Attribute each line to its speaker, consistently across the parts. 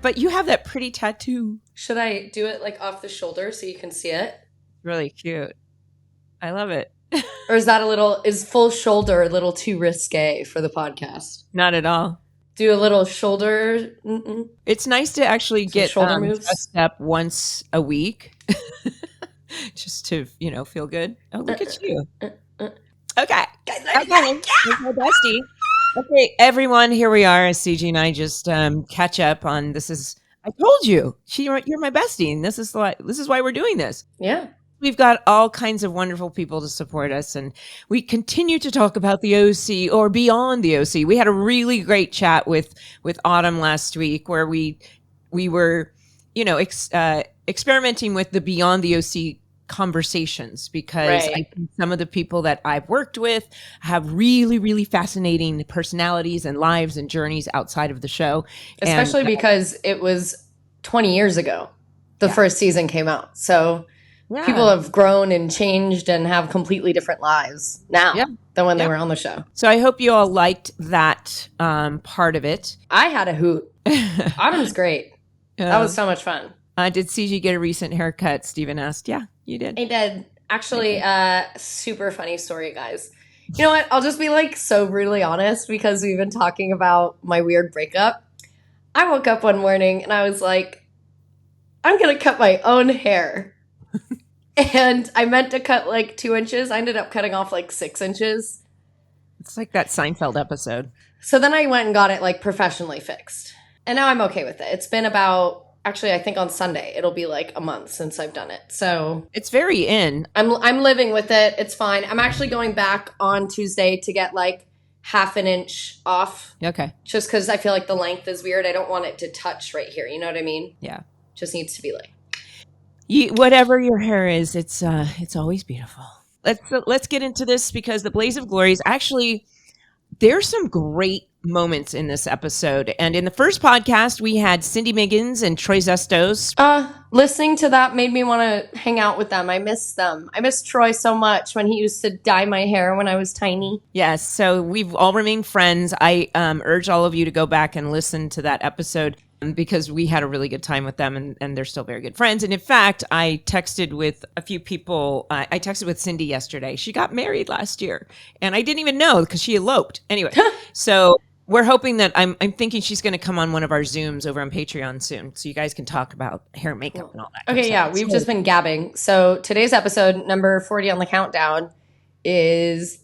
Speaker 1: But you have that pretty tattoo.
Speaker 2: Should I do it like off the shoulder so you can see it?
Speaker 1: Really cute. I love it.
Speaker 2: Or is full shoulder a little too risque for the podcast?
Speaker 1: Not at all.
Speaker 2: Do a little shoulder.
Speaker 1: It's nice to actually get
Speaker 2: shoulder moves.
Speaker 1: dressed up once a week. Just to, feel good. Oh, look at you. Okay. Here's my bestie. Okay, everyone, here we are. CG and I just catch up on I told you, you're my bestie, and this is why we're doing this.
Speaker 2: Yeah.
Speaker 1: We've got all kinds of wonderful people to support us, and we continue to talk about the OC or beyond the OC. We had a really great chat with Autumn last week where we were, experimenting with the beyond the OC conversations, because I think some of the people that I've worked with have really, really fascinating personalities and lives and journeys outside of the show.
Speaker 2: Especially because it was 20 years ago the first season came out. So people have grown and changed and have completely different lives now than when they were on the show.
Speaker 1: So I hope you all liked that part of it.
Speaker 2: I had a hoot. Autumn's great. That was so much fun.
Speaker 1: Did CG get a recent haircut? Steven asked. Yeah, you did.
Speaker 2: I did. Actually, super funny story, guys. You know what? I'll just be so brutally honest, because we've been talking about my weird breakup. I woke up one morning and I was like, I'm going to cut my own hair. And I meant to cut 2 inches. I ended up cutting off 6 inches.
Speaker 1: It's like that Seinfeld episode.
Speaker 2: So then I went and got it professionally fixed. And now I'm okay with it. It's been about... Actually, I think on Sunday, it'll be a month since I've done it. So
Speaker 1: it's very in.
Speaker 2: I'm living with it. It's fine. I'm actually going back on Tuesday to get half an inch off.
Speaker 1: Okay.
Speaker 2: Just because I feel the length is weird. I don't want it to touch right here. You know what I mean?
Speaker 1: Yeah.
Speaker 2: Just needs to be
Speaker 1: whatever your hair is, it's always beautiful. Let's get into this, because the Blaze of Glory is actually, there's some great moments in this episode. And in the first podcast, we had Cindy Miggins and Troy Zestos.
Speaker 2: Listening to that made me want to hang out with them. I miss them. I miss Troy so much when he used to dye my hair when I was tiny.
Speaker 1: Yes, so we've all remained friends. I urge all of you to go back and listen to that episode, because we had a really good time with them, and they're still very good friends. And in fact, I texted with a few people. I texted with Cindy yesterday. She got married last year, and I didn't even know, because she eloped. Anyway, so we're hoping that I'm thinking she's going to come on one of our Zooms over on Patreon soon, so you guys can talk about hair and makeup and all that.
Speaker 2: Okay, yeah, we've just been gabbing. So today's episode, number 40 on the countdown, is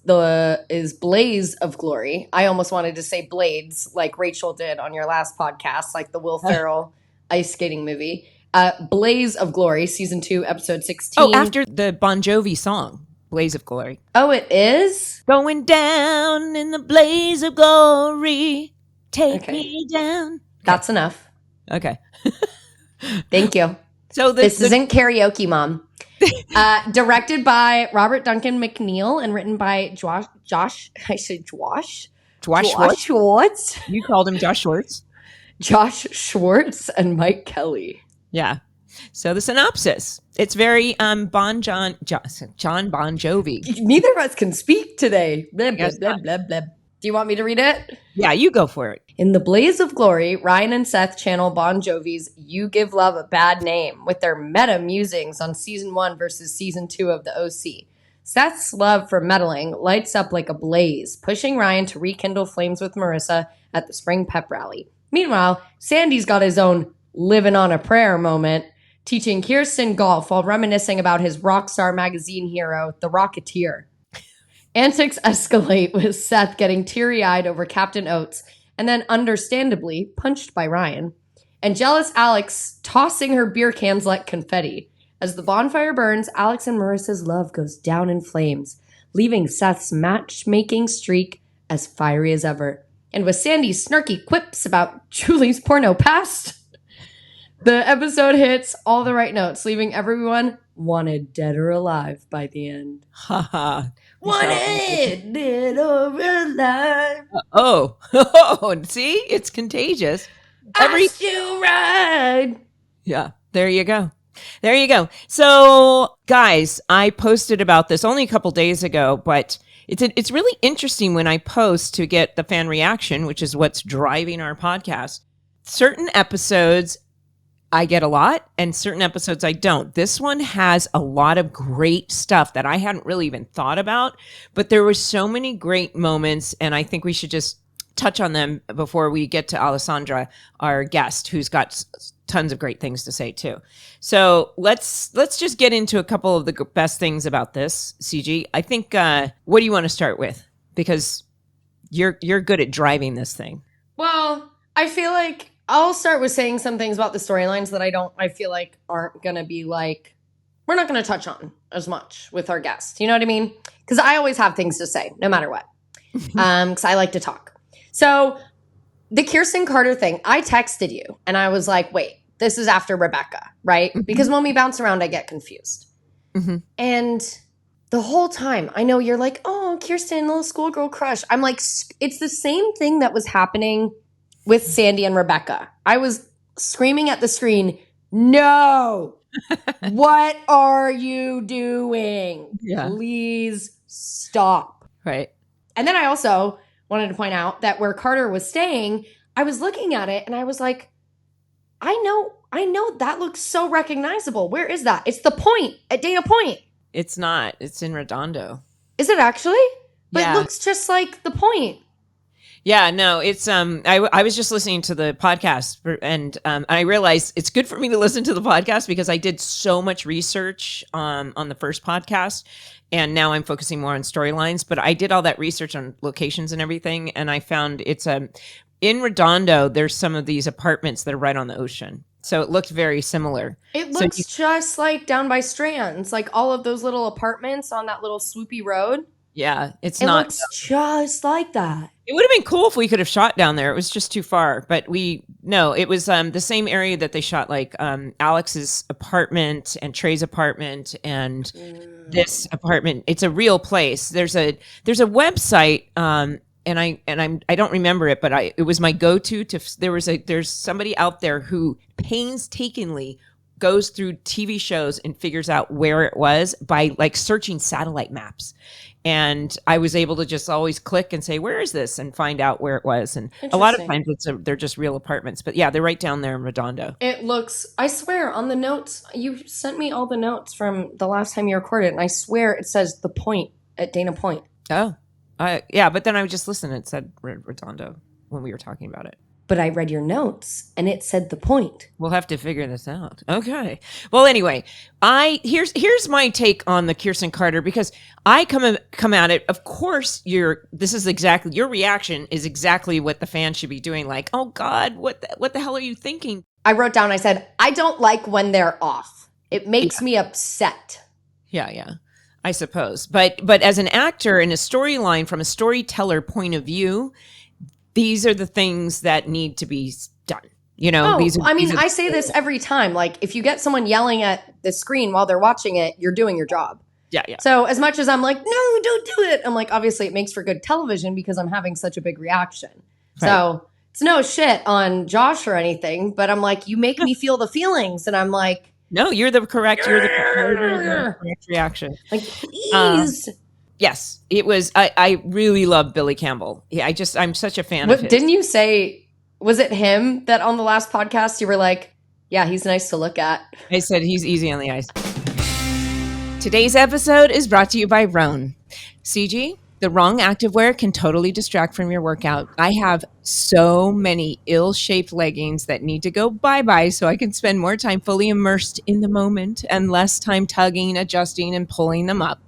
Speaker 2: Blaze of Glory. I almost wanted to say Blades, like Rachel did on your last podcast, like the Will Ferrell ice skating movie. Blaze of Glory, season 2, episode 16.
Speaker 1: Oh, after the Bon Jovi song, Blaze of Glory.
Speaker 2: Oh, it is?
Speaker 1: Going down in the blaze of glory, take me down.
Speaker 2: That's enough.
Speaker 1: Okay.
Speaker 2: Thank you.
Speaker 1: So
Speaker 2: this isn't karaoke, Mom. Directed by Robert Duncan McNeil and written by Josh Schwartz.
Speaker 1: You called him Josh Schwartz.
Speaker 2: Josh Schwartz and Mike Kelly.
Speaker 1: Yeah. So the synopsis. It's very John Bon Jovi.
Speaker 2: Neither of us can speak today. Blah, blah, blah, blah, blah. Do you want me to read it?
Speaker 1: Yeah, you go for it.
Speaker 2: In the Blaze of Glory, Ryan and Seth channel Bon Jovi's You Give Love a Bad Name with their meta musings on season 1 versus season 2 of the OC. Seth's love for meddling lights up like a blaze, pushing Ryan to rekindle flames with Marissa at the Spring Pep Rally. Meanwhile, Sandy's got his own living on a prayer moment, teaching Kirsten golf while reminiscing about his Rockstar magazine hero, the Rocketeer. Antics escalate with Seth getting teary-eyed over Captain Oats and then understandably punched by Ryan, and jealous Alex tossing her beer cans like confetti. As the bonfire burns, Alex and Marissa's love goes down in flames, leaving Seth's matchmaking streak as fiery as ever. And with Sandy's snarky quips about Julie's porno past, the episode hits all the right notes, leaving everyone wanted dead or alive by the end.
Speaker 1: Haha.
Speaker 2: Wanted dead or alive.
Speaker 1: Oh, see? It's contagious.
Speaker 2: I still ride.
Speaker 1: Yeah, there you go. There you go. So, guys, I posted about this only a couple days ago, but it's really interesting when I post to get the fan reaction, which is what's driving our podcast. certain episodes I get a lot and certain episodes I don't. This one has a lot of great stuff that I hadn't really even thought about, but there were so many great moments, and I think we should just touch on them before we get to Alessandra, our guest, who's got tons of great things to say too. So let's just get into a couple of the best things about this, CG. I think, what do you want to start with? Because you're good at driving this thing.
Speaker 2: Well, I feel like I'll start with saying some things about the storylines that I feel like aren't going to be like, we're not going to touch on as much with our guest. You know what I mean? Because I always have things to say, no matter what. Because I like to talk. So the Kirsten Carter thing, I texted you and I was like, wait, this is after Rebecca, right? Because when we bounce around, I get confused. And the whole time, I know you're like, oh, Kirsten, little schoolgirl crush. I'm like, it's the same thing that was happening with Sandy and Rebecca. I was screaming at the screen, no, what are you doing?
Speaker 1: Yeah.
Speaker 2: Please stop.
Speaker 1: Right.
Speaker 2: And then I also wanted to point out that where Carter was staying, I was looking at it and I was like, I know that looks so recognizable. Where is that? It's the Point at Dana Point.
Speaker 1: It's not. It's in Redondo.
Speaker 2: Is it actually? But
Speaker 1: Yeah.
Speaker 2: It looks just like the Point.
Speaker 1: Yeah, no, it's I was just listening to the podcast and I realized it's good for me to listen to the podcast because I did so much research on the first podcast, and now I'm focusing more on storylines, but I did all that research on locations and everything, and I found it's in Redondo there's some of these apartments that are right on the ocean. So it looked very similar.
Speaker 2: It looks just like down by Strands, like all of those little apartments on that little swoopy road.
Speaker 1: Yeah, it
Speaker 2: looks just like that.
Speaker 1: It would have been cool if we could have shot down there. It was just too far, but it was the same area that they shot like Alex's apartment and Trey's apartment and this apartment. It's a real place. There's a website and I don't remember it, but it was my go-to there's somebody out there who painstakingly goes through TV shows and figures out where it was by like searching satellite maps. And I was able to just always click and say, where is this? And find out where it was. And a lot of times they're just real apartments. But yeah, they're right down there in Redondo. It
Speaker 2: looks, I swear, on the notes, you sent me all the notes from the last time you recorded. And I swear it says the Point at Dana Point.
Speaker 1: Oh, yeah. But then I just listened. It said Redondo when we were talking about it.
Speaker 2: But I read your notes and it said the Point.
Speaker 1: We'll have to figure this out. Okay. Well, anyway, here's my take on the Kirsten Carter, because I come at it. Of course, your reaction is exactly what the fans should be doing. Like, oh God, what the hell are you thinking?
Speaker 2: I wrote down, I said, I don't like when they're off. It makes me upset.
Speaker 1: Yeah. I suppose. But as an actor in a storyline from a storyteller point of view, these are the things that need to be done. You know,
Speaker 2: I say this every time. Like, if you get someone yelling at the screen while they're watching it, you're doing your job.
Speaker 1: Yeah.
Speaker 2: So as much as I'm like, no, don't do it. I'm like, obviously it makes for good television because I'm having such a big reaction. Right. So it's no shit on Josh or anything, but I'm like, you make me feel the feelings. And I'm like,
Speaker 1: no, you're the correct reaction.
Speaker 2: Like, please.
Speaker 1: Yes, it was. I really love Billy Campbell. Yeah, I'm such a fan of his.
Speaker 2: Didn't you say, was it him that on the last podcast you were like, yeah, he's nice to look at?
Speaker 1: I said he's easy on the ice. Today's episode is brought to you by Rhone. CG, the wrong activewear can totally distract from your workout. I have so many ill-shaped leggings that need to go bye-bye so I can spend more time fully immersed in the moment and less time tugging, adjusting, and pulling them up.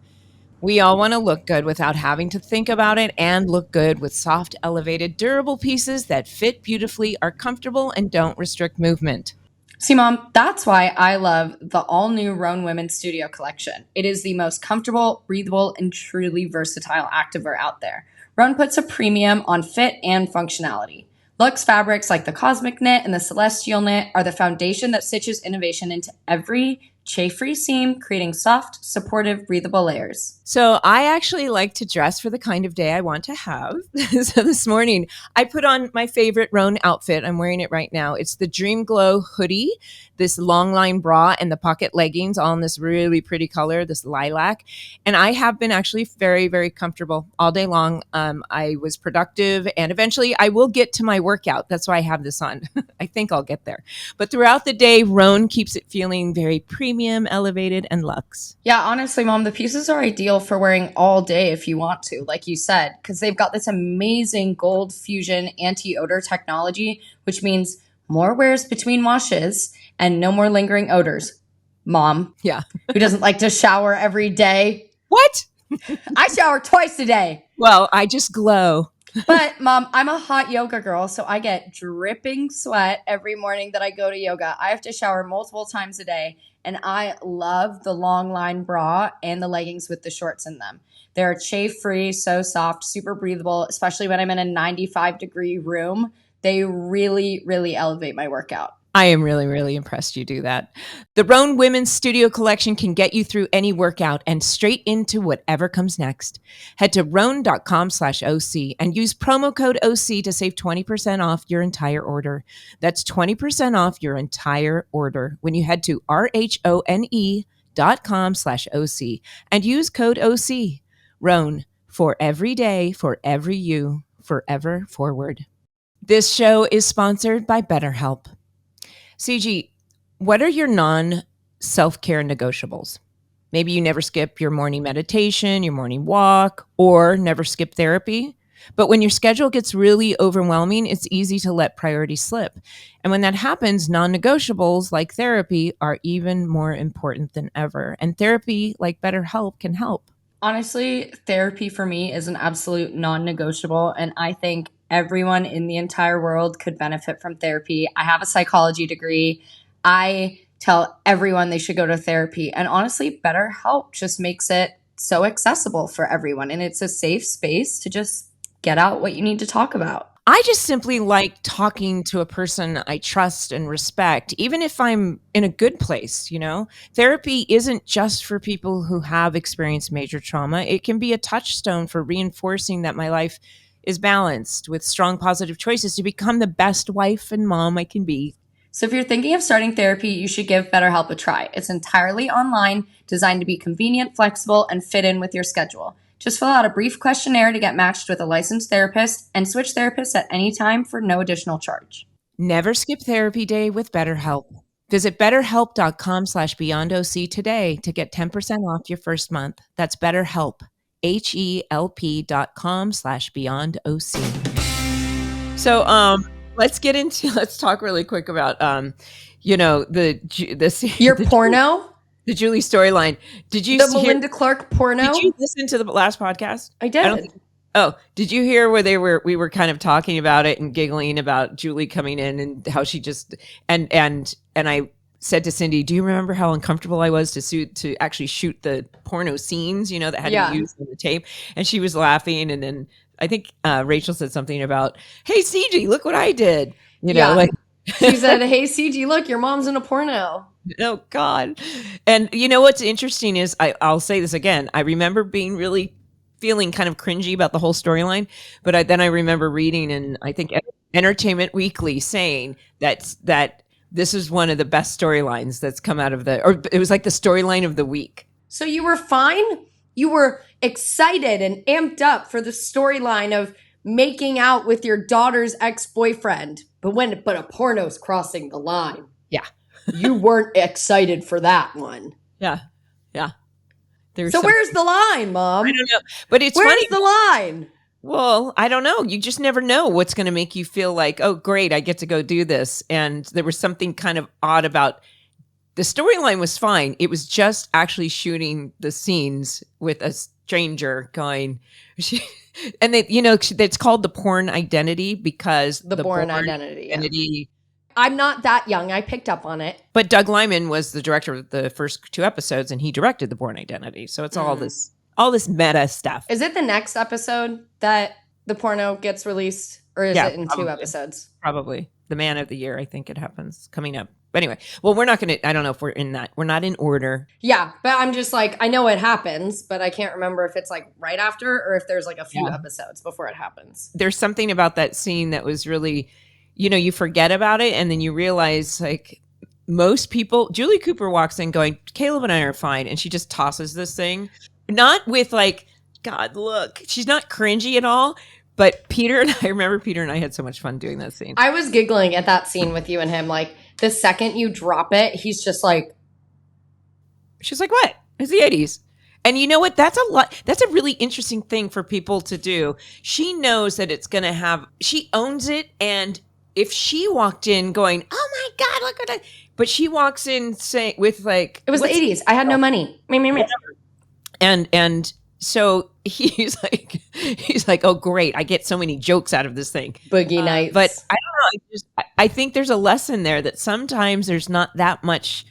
Speaker 1: We all want to look good without having to think about it, and look good with soft, elevated, durable pieces that fit beautifully, are comfortable, and don't restrict movement.
Speaker 2: See, Mom, that's why I love the all-new Rhone Women's Studio collection. It is the most comfortable, breathable, and truly versatile activewear out there. Rhone puts a premium on fit and functionality. Luxe fabrics like the Cosmic Knit and the Celestial Knit are the foundation that stitches innovation into every chafe-free seam, creating soft, supportive, breathable layers.
Speaker 1: So I actually like to dress for the kind of day I want to have. So this morning I put on my favorite Rhone outfit. I'm wearing it right now. It's the Dream Glow hoodie, this long line bra, and the pocket leggings, all in this really pretty color, this lilac. And I have been actually very, very comfortable all day long. I was productive, and eventually I will get to my workout. That's why I have this on. I think I'll get there. But throughout the day, Rhone keeps it feeling very premium, elevated, and luxe.
Speaker 2: Yeah, honestly, Mom, the pieces are ideal for wearing all day if you want to, like you said, because they've got this amazing gold fusion anti-odor technology, which means more wears between washes and no more lingering odors. Mom,
Speaker 1: Yeah.
Speaker 2: who doesn't like to shower every day?
Speaker 1: What?
Speaker 2: I shower twice a day.
Speaker 1: Well, I just glow.
Speaker 2: But Mom, I'm a hot yoga girl, so I get dripping sweat every morning that I go to yoga. I have to shower multiple times a day, and I love the long line bra and the leggings with the shorts in them. They're chafe-free, so soft, super breathable, especially when I'm in a 95-degree room. They really, really elevate my workout.
Speaker 1: I am really, really impressed you do that. The Rhone Women's Studio Collection can get you through any workout and straight into whatever comes next. Head to rhone.com/OC and use promo code OC to save 20% off your entire order. That's 20% off your entire order when you head to RHONE.com/OC and use code OC. Rhone, for every day, for every you, forever forward. This show is sponsored by BetterHelp. CG, what are your non-self-care negotiables? Maybe you never skip your morning meditation, your morning walk, or never skip therapy. But when your schedule gets really overwhelming, it's easy to let priorities slip. And when that happens, non-negotiables like therapy are even more important than ever. And therapy like BetterHelp can help.
Speaker 2: Honestly, therapy for me is an absolute non-negotiable, and I think everyone in the entire world could benefit from therapy. I have a psychology degree. I tell everyone they should go to therapy, and honestly, BetterHelp just makes it so accessible for everyone, and it's a safe space to just get out what you need to talk about.
Speaker 1: I just simply like talking to a person I trust and respect, even if I'm in a good place, you know? Therapy isn't just for people who have experienced major trauma. It can be a touchstone for reinforcing that my life is balanced with strong positive choices to become the best wife and mom I can be.
Speaker 2: So if you're thinking of starting therapy, you should give BetterHelp a try. It's entirely online, designed to be convenient, flexible, and fit in with your schedule. Just fill out a brief questionnaire to get matched with a licensed therapist and switch therapists at any time for no additional charge.
Speaker 1: Never skip therapy day with BetterHelp. Visit betterhelp.com/beyondoc today to get 10% off your first month. That's BetterHelp, HELP.com/beyondoc. So, let's talk really quick about,
Speaker 2: Your
Speaker 1: the
Speaker 2: porno?
Speaker 1: the Julie storyline. Did you
Speaker 2: The
Speaker 1: hear,
Speaker 2: Melinda Clark porno?
Speaker 1: Did you listen to the last podcast?
Speaker 2: I did.
Speaker 1: Oh, did you hear where we were kind of talking about it and giggling about Julie coming in and how she just and I said to Cindy, "Do you remember how uncomfortable I was to actually shoot the porno scenes, that had to be used on the tape?" And she was laughing, and then I think Rachel said something about, "Hey, CG, look what I did."
Speaker 2: She said, "Hey, CG, look, your mom's in a porno."
Speaker 1: Oh God. And what's interesting is I'll say this again. I remember feeling kind of cringy about the whole storyline, but then I remember reading, and I think Entertainment Weekly saying that this is one of the best storylines that's come out of or it was like the storyline of the week.
Speaker 2: So you were fine? You were excited and amped up for the storyline of making out with your daughter's ex-boyfriend, but a porno's crossing the line.
Speaker 1: Yeah.
Speaker 2: You weren't excited for that one.
Speaker 1: Yeah.
Speaker 2: So where's the line, Mom?
Speaker 1: I don't know. But it's
Speaker 2: Where's
Speaker 1: funny.
Speaker 2: the line?
Speaker 1: Well, I don't know. You just never know what's going to make you feel like, oh, great, I get to go do this. And there was something kind of odd about the storyline was fine. It was just actually shooting the scenes with a stranger going, and it's called the porn identity because
Speaker 2: the porn identity.
Speaker 1: Yeah.
Speaker 2: I'm not that young. I picked up on it.
Speaker 1: But Doug Liman was the director of the first 2 episodes, and he directed the Born Identity. So it's all this meta stuff.
Speaker 2: Is it the next episode that the porno gets released, or is it in probably 2 episodes?
Speaker 1: Probably. The Man of the Year, I think it happens coming up. But anyway, well, we're not going to, I don't know if we're in that. We're not in order.
Speaker 2: Yeah, but I'm just like, I know it happens, but I can't remember if it's like right after or if there's like a few episodes before it happens.
Speaker 1: There's something about that scene that was really, you forget about it and then you realize like most people, Julie Cooper walks in going, Caleb and I are fine. And she just tosses this thing. Not with like, God, look, she's not cringy at all. But I remember Peter and I had so much fun doing that scene.
Speaker 2: I was giggling at that scene with you and him. Like, the second you drop it, he's just like.
Speaker 1: She's like, what? It's the 80s. And you know what? That's a really interesting thing for people to do. She knows that it's going to have, she owns it. And if she walked in going, oh my God, look at that. But she walks in saying, with like.
Speaker 2: It was the 80s. I had no money.
Speaker 1: And so he's like, oh, great. I get so many jokes out of this thing.
Speaker 2: Boogie nights.
Speaker 1: But I don't know. I think there's a lesson there that sometimes there's not that much.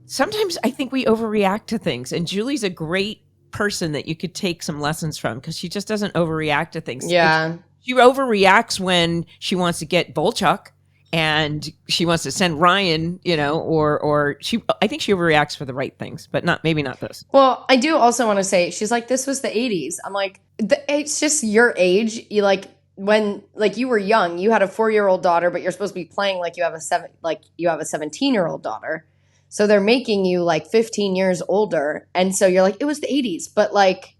Speaker 1: Sometimes I think we overreact to things. And Julie's a great person that you could take some lessons from because she just doesn't overreact to things.
Speaker 2: Yeah.
Speaker 1: She overreacts when she wants to get Volchuk. And she wants to send Ryan, or I think she overreacts for the right things, but maybe not this.
Speaker 2: Well, I do also want to say, she's like, this was the 80s. I'm like, it's just your age. You like, when like you were young, you had a 4-year-old daughter, but you're supposed to be playing like you have a 17-year-old daughter. So they're making you like 15 years older. And so you're like, it was the 80s. But like,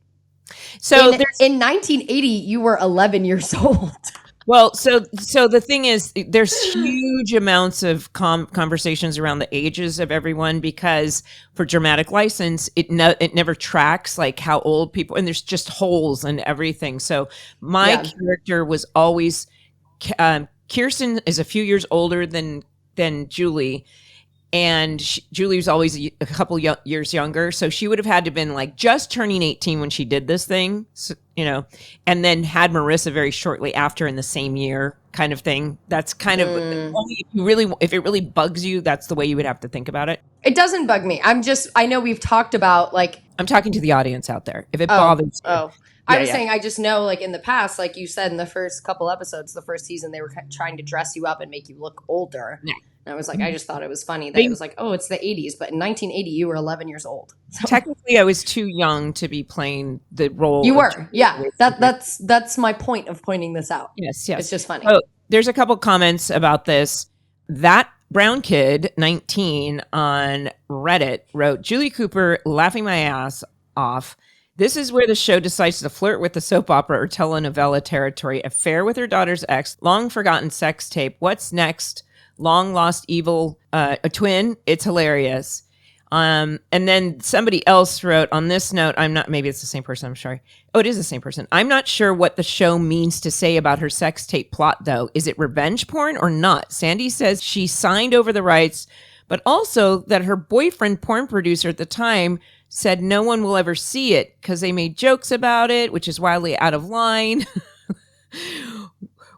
Speaker 2: so in 1980, you were 11 years old.
Speaker 1: Well, so the thing is, there's huge amounts of conversations around the ages of everyone because for dramatic license, it never tracks like how old people, and there's just holes in everything. So my character was always, Kirsten is a few years older than Julie. And Julie was always a couple years younger. So she would have had to been like just turning 18 when she did this thing, and then had Marissa very shortly after in the same year kind of thing. That's kind of if it really bugs you, that's the way you would have to think about it.
Speaker 2: It doesn't bug me. I know we've talked about like.
Speaker 1: I'm talking to the audience out there. If it bothers you.
Speaker 2: Oh. I was saying, I just know, like, in the past, like you said, in the first couple episodes, the first season, they were trying to dress you up and make you look older. Yeah. And I was like, I just thought it was funny that it was like, oh, it's the 80s. But in 1980, you were 11 years old. So.
Speaker 1: Technically, I was too young to be playing the role.
Speaker 2: You were. Yeah. That's my point of pointing this out.
Speaker 1: Yes.
Speaker 2: It's just funny.
Speaker 1: Oh, there's a couple comments about this. That brown kid, 19, on Reddit wrote, Julie Cooper laughing my ass off. This is where the show decides to flirt with the soap opera or telenovela territory. Affair with her daughter's ex, long forgotten sex tape. What's next? Long lost evil, a twin. It's hilarious. And then somebody else wrote on this note, maybe it's the same person. I'm sorry. Oh, it is the same person. I'm not sure what the show means to say about her sex tape plot, though. Is it revenge porn or not? Sandy says she signed over the rights, but also that her boyfriend, porn producer at the time, said no one will ever see it because they made jokes about it, which is wildly out of line.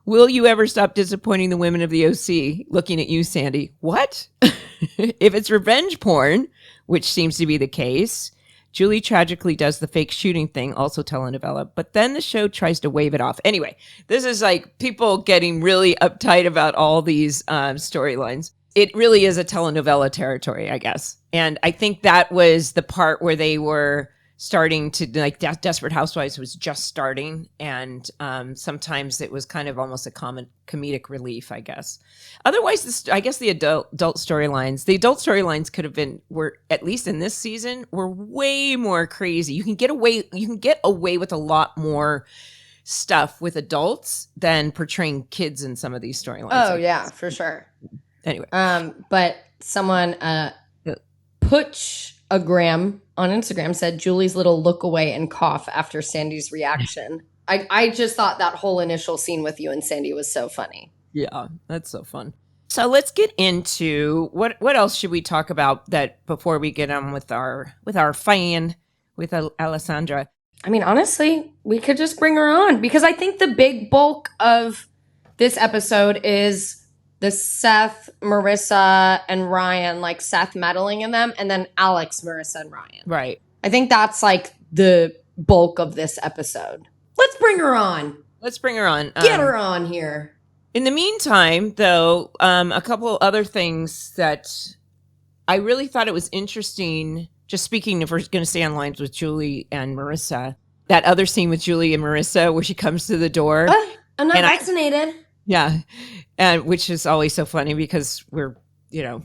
Speaker 1: Will you ever stop disappointing the women of the OC? Looking at you, Sandy. What? If it's revenge porn, which seems to be the case, Julie tragically does the fake shooting thing, also telenovela, but then the show tries to wave it off. Anyway, this is like people getting really uptight about all these storylines. It really is a telenovela territory, I guess. And I think that was the part where they were starting to, like, Desperate Housewives was just starting. And sometimes it was kind of almost a comedic relief, I guess. Otherwise, I guess the adult storylines could have been, were at least in this season, were way more crazy. You can get away with a lot more stuff with adults than portraying kids in some of these storylines.
Speaker 2: Oh, yeah, for sure.
Speaker 1: Anyway.
Speaker 2: But someone, Putch-a-gram on Instagram said Julie's little look away and cough after Sandy's reaction. I just thought that whole initial scene with you and Sandy was so funny.
Speaker 1: Yeah, that's so fun. So let's get into what else should we talk about that before we get on with our fan, with Alessandra.
Speaker 2: I mean, honestly, we could just bring her on because I think the big bulk of this episode is the Seth, Marissa, and Ryan, like Seth meddling in them, and then Alex, Marissa, and Ryan.
Speaker 1: Right.
Speaker 2: I think that's like the bulk of this episode. Let's bring her on.
Speaker 1: Let's bring her on.
Speaker 2: Get her on here.
Speaker 1: In the meantime, though, a couple other things that I really thought it was interesting. Just speaking, if we're going to stay on lines with Julie and Marissa, that other scene with Julie and Marissa where she comes to the door,
Speaker 2: I'm not
Speaker 1: and
Speaker 2: vaccinated.
Speaker 1: yeah, and which is always so funny because we're,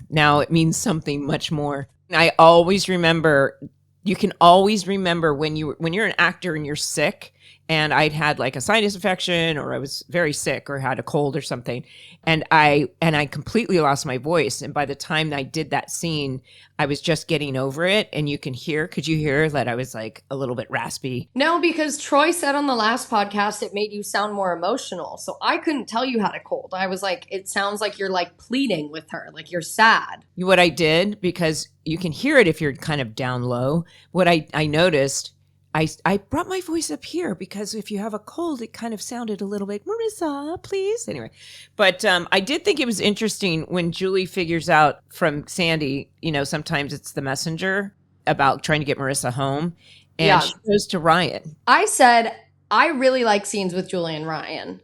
Speaker 1: now it means something much more. And I always remember, you can always remember when you're an actor and you're sick, and I'd had like a sinus infection, or I was very sick, or had a cold or something, and I completely lost my voice. And by the time I did that scene, I was just getting over it. And could you hear that I was like a little bit raspy?
Speaker 2: No, because Troy said on the last podcast it made you sound more emotional. So I couldn't tell you had a cold. I was like, it sounds like you're like pleading with her, like you're sad.
Speaker 1: What I did, because you can hear it if you're kind of down low, what I noticed, I brought my voice up here because if you have a cold, it kind of sounded a little bit, Marissa, please. Anyway, but I did think it was interesting when Julie figures out from Sandy, sometimes it's the messenger about trying to get Marissa home. And she goes to Ryan.
Speaker 2: I said, I really like scenes with Julie and Ryan.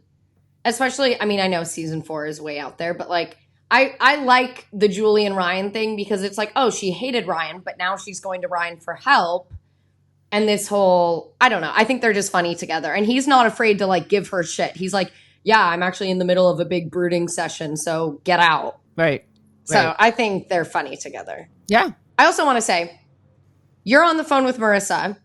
Speaker 2: Especially, I mean, I know season 4 is way out there, but like, I like the Julie and Ryan thing because it's like, oh, she hated Ryan, but now she's going to Ryan for help. And this whole, I don't know, I think they're just funny together. And he's not afraid to like give her shit. He's like, yeah, I'm actually in the middle of a big brooding session, so get out.
Speaker 1: Right.
Speaker 2: So I think they're funny together.
Speaker 1: Yeah.
Speaker 2: I also want to say, you're on the phone with Marissa,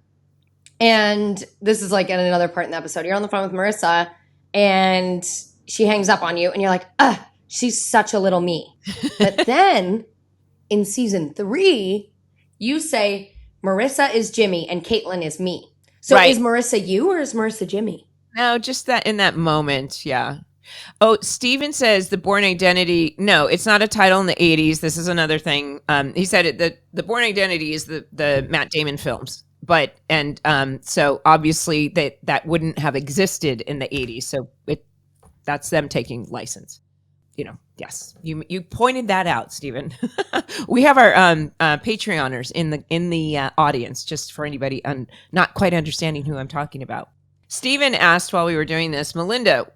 Speaker 2: and this is like in another part in the episode. You're on the phone with Marissa, and she hangs up on you, and you're like, ugh, she's such a little me. But then in season 3, you say, Marissa is Jimmy and Caitlin is me. So Is Marissa you or is Marissa Jimmy?
Speaker 1: No, just that in that moment. Yeah. Oh, Steven says the Bourne Identity. No, it's not a title in the 80s. This is another thing. He said the Bourne Identity is the Matt Damon films. But, so obviously that wouldn't have existed in the 80s. So that's them taking license. Yes, you pointed that out, Stephen. We have our Patreoners in the audience, just for anybody not quite understanding who I'm talking about. Stephen asked while we were doing this, Melinda,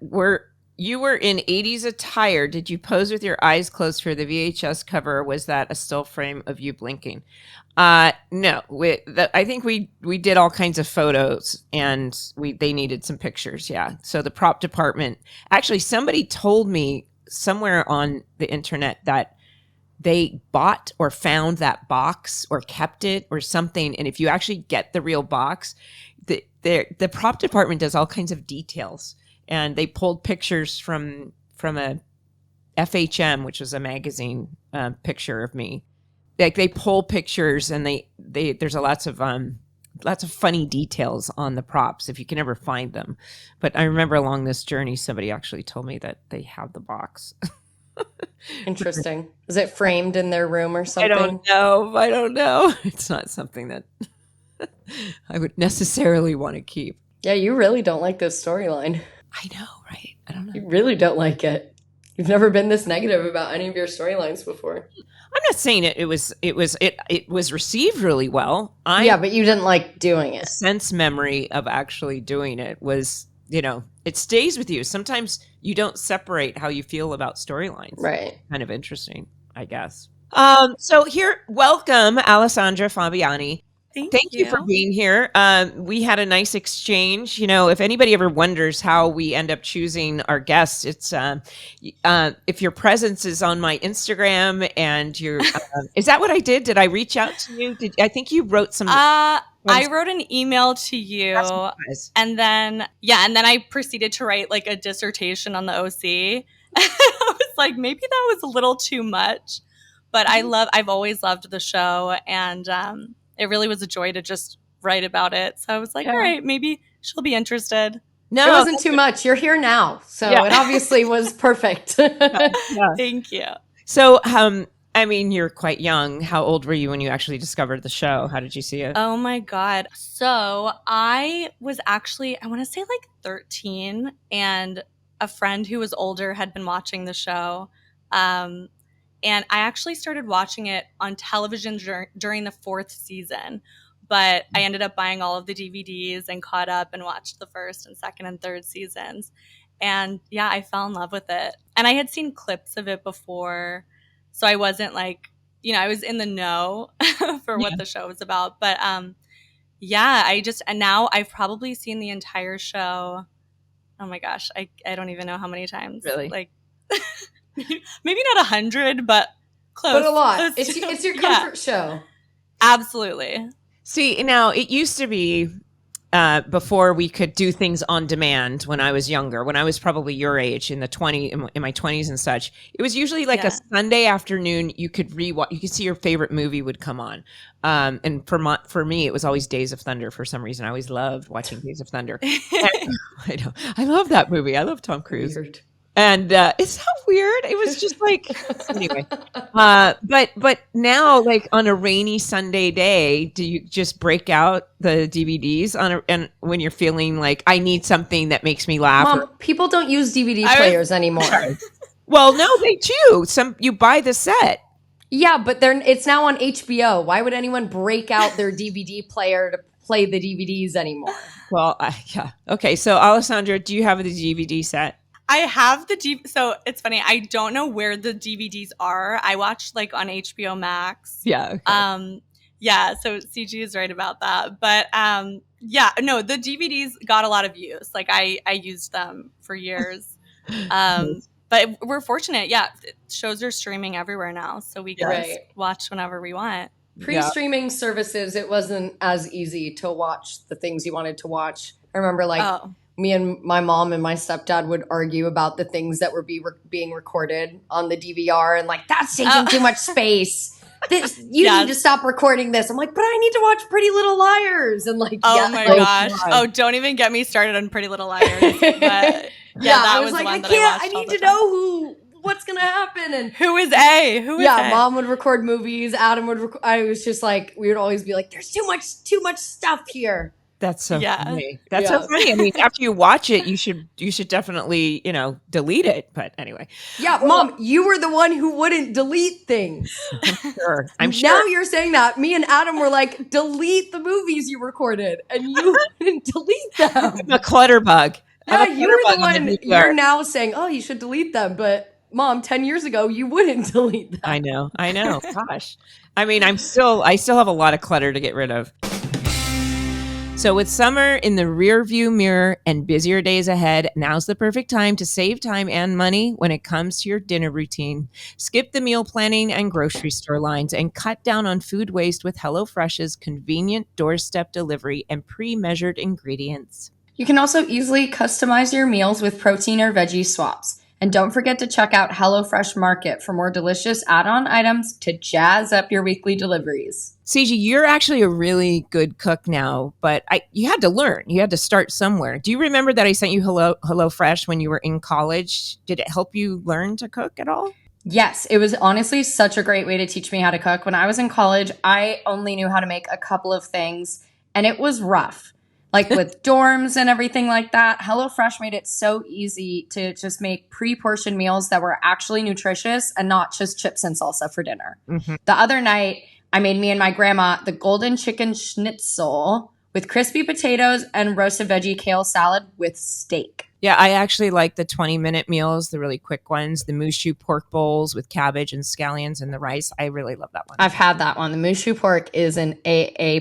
Speaker 1: you were in 80s attire. Did you pose with your eyes closed for the VHS cover, or was that a still frame of you blinking? No, I think we did all kinds of photos, and they needed some pictures. Yeah. So the prop department, actually, somebody told me somewhere on the internet that they bought or found that box or kept it or something. And if you actually get the real box, the prop department does all kinds of details, and they pulled pictures from a FHM, which was a magazine picture of me. Like they pull pictures, and there's lots of funny details on the props if you can ever find them. But I remember along this journey, somebody actually told me that they have the box.
Speaker 2: Interesting. Is it framed in their room or something?
Speaker 1: I don't know. It's not something that I would necessarily want to keep.
Speaker 2: Yeah, you really don't like this storyline.
Speaker 1: I know, right? I don't know.
Speaker 2: You really don't like it. You've never been this negative about any of your storylines before.
Speaker 1: I'm not saying it was received really well.
Speaker 2: Yeah, but you didn't like doing it.
Speaker 1: Sense memory of actually doing it was, it stays with you. Sometimes you don't separate how you feel about storylines.
Speaker 2: Right.
Speaker 1: Kind of interesting, I guess. So here, welcome, Alessandra Fabiani. Thank you for being here. We had a nice exchange. If anybody ever wonders how we end up choosing our guests, it's if your presence is on my Instagram and you're, is that what I did? Did I reach out to you? I think you wrote some.
Speaker 3: I wrote an email to you, and then I proceeded to write like a dissertation on the OC. I was like, maybe that was a little too much, but I've always loved the show, and it really was a joy to just write about it. So I was like, all right, maybe she'll be interested.
Speaker 2: No, it wasn't too much. You're here now. So it obviously was perfect.
Speaker 3: Thank you.
Speaker 1: So, you're quite young. How old were you when you actually discovered the show? How did you see it?
Speaker 3: Oh my God. So I was actually, I want to say like 13, and a friend who was older had been watching the show. And I actually started watching it on television during the 4th season, but I ended up buying all of the DVDs and caught up and watched the 1st and 2nd and 3rd seasons. And yeah, I fell in love with it. And I had seen clips of it before, so I wasn't like, I was in the know for what the show was about. But yeah, and now I've probably seen the entire show. Oh my gosh, I don't even know how many times.
Speaker 1: Really?
Speaker 3: Like maybe not 100, but close.
Speaker 2: But a lot.
Speaker 3: Close
Speaker 2: It's your comfort show.
Speaker 3: Absolutely.
Speaker 1: See, now it used to be before we could do things on demand when I was younger, when I was probably your age in my 20s and such. It was usually like a Sunday afternoon. You could see your favorite movie would come on. And for me, it was always Days of Thunder. For some reason, I always loved watching Days of Thunder. I know. I love that movie. I love Tom Cruise.
Speaker 2: Weird.
Speaker 1: And it's so weird. It was just like, anyway. But now, like on a rainy Sunday day, do you just break out the DVDs and when you're feeling like I need something that makes me laugh?
Speaker 2: Mom, people don't use DVD players anymore.
Speaker 1: Well, no, they do. You buy the set.
Speaker 2: Yeah, but it's now on HBO. Why would anyone break out their DVD player to play the DVDs anymore?
Speaker 1: Well, yeah. Okay, so Alessandra, do you have the DVD set?
Speaker 3: I have so it's funny. I don't know where the DVDs are. I watched like on HBO Max.
Speaker 1: Yeah. Okay.
Speaker 3: Yeah. So CG is right about that. But yeah, no, the DVDs got a lot of use. Like I used them for years. But we're fortunate. Yeah, shows are streaming everywhere now, so we can just watch whenever we want.
Speaker 2: Pre-streaming services, it wasn't as easy to watch the things you wanted to watch. I remember me and my mom and my stepdad would argue about the things that were being recorded on the DVR and like, that's taking too much space. You need to stop recording this. I'm like, but I need to watch Pretty Little Liars. And like,
Speaker 3: my gosh. Oh, don't even get me started on Pretty Little Liars. But that was like, I need to know what's going to happen. And
Speaker 1: who is A?
Speaker 2: Mom would record movies. Adam would I was just like, we would always be like, there's too much stuff here.
Speaker 1: That's so funny. That's so funny. I mean, after you watch it, you should definitely, delete it. But anyway.
Speaker 2: Yeah, Mom, you were the one who wouldn't delete things.
Speaker 1: I'm sure.
Speaker 2: Now you're saying that. Me and Adam were like, delete the movies you recorded. And you didn't delete them.
Speaker 1: I'm a clutter bug.
Speaker 2: Yeah, you were the one. You're now saying, oh, you should delete them. But Mom, 10 years ago, you wouldn't delete them.
Speaker 1: I know. Gosh. I mean, I still have a lot of clutter to get rid of. So with summer in the rear view mirror and busier days ahead, now's the perfect time to save time and money when it comes to your dinner routine. Skip the meal planning and grocery store lines and cut down on food waste with HelloFresh's convenient doorstep delivery and pre-measured ingredients.
Speaker 2: You can also easily customize your meals with protein or veggie swaps. And don't forget to check out HelloFresh Market for more delicious add-on items to jazz up your weekly deliveries.
Speaker 1: CG, you're actually a really good cook now, but you had to learn. You had to start somewhere. Do you remember that I sent you HelloFresh when you were in college? Did it help you learn to cook at all?
Speaker 2: Yes, it was honestly such a great way to teach me how to cook. When I was in college, I only knew how to make a couple of things, and it was rough. Like with dorms and everything like that, HelloFresh made it so easy to just make pre-portioned meals that were actually nutritious and not just chips and salsa for dinner. Mm-hmm. The other night, I made me and my grandma the golden chicken schnitzel with crispy potatoes and roasted veggie kale salad with steak.
Speaker 1: Yeah, I actually like the 20-minute meals, the really quick ones, the mushu pork bowls with cabbage and scallions and the rice. I really love that one.
Speaker 2: I've had that one. The mushu pork is an AA+.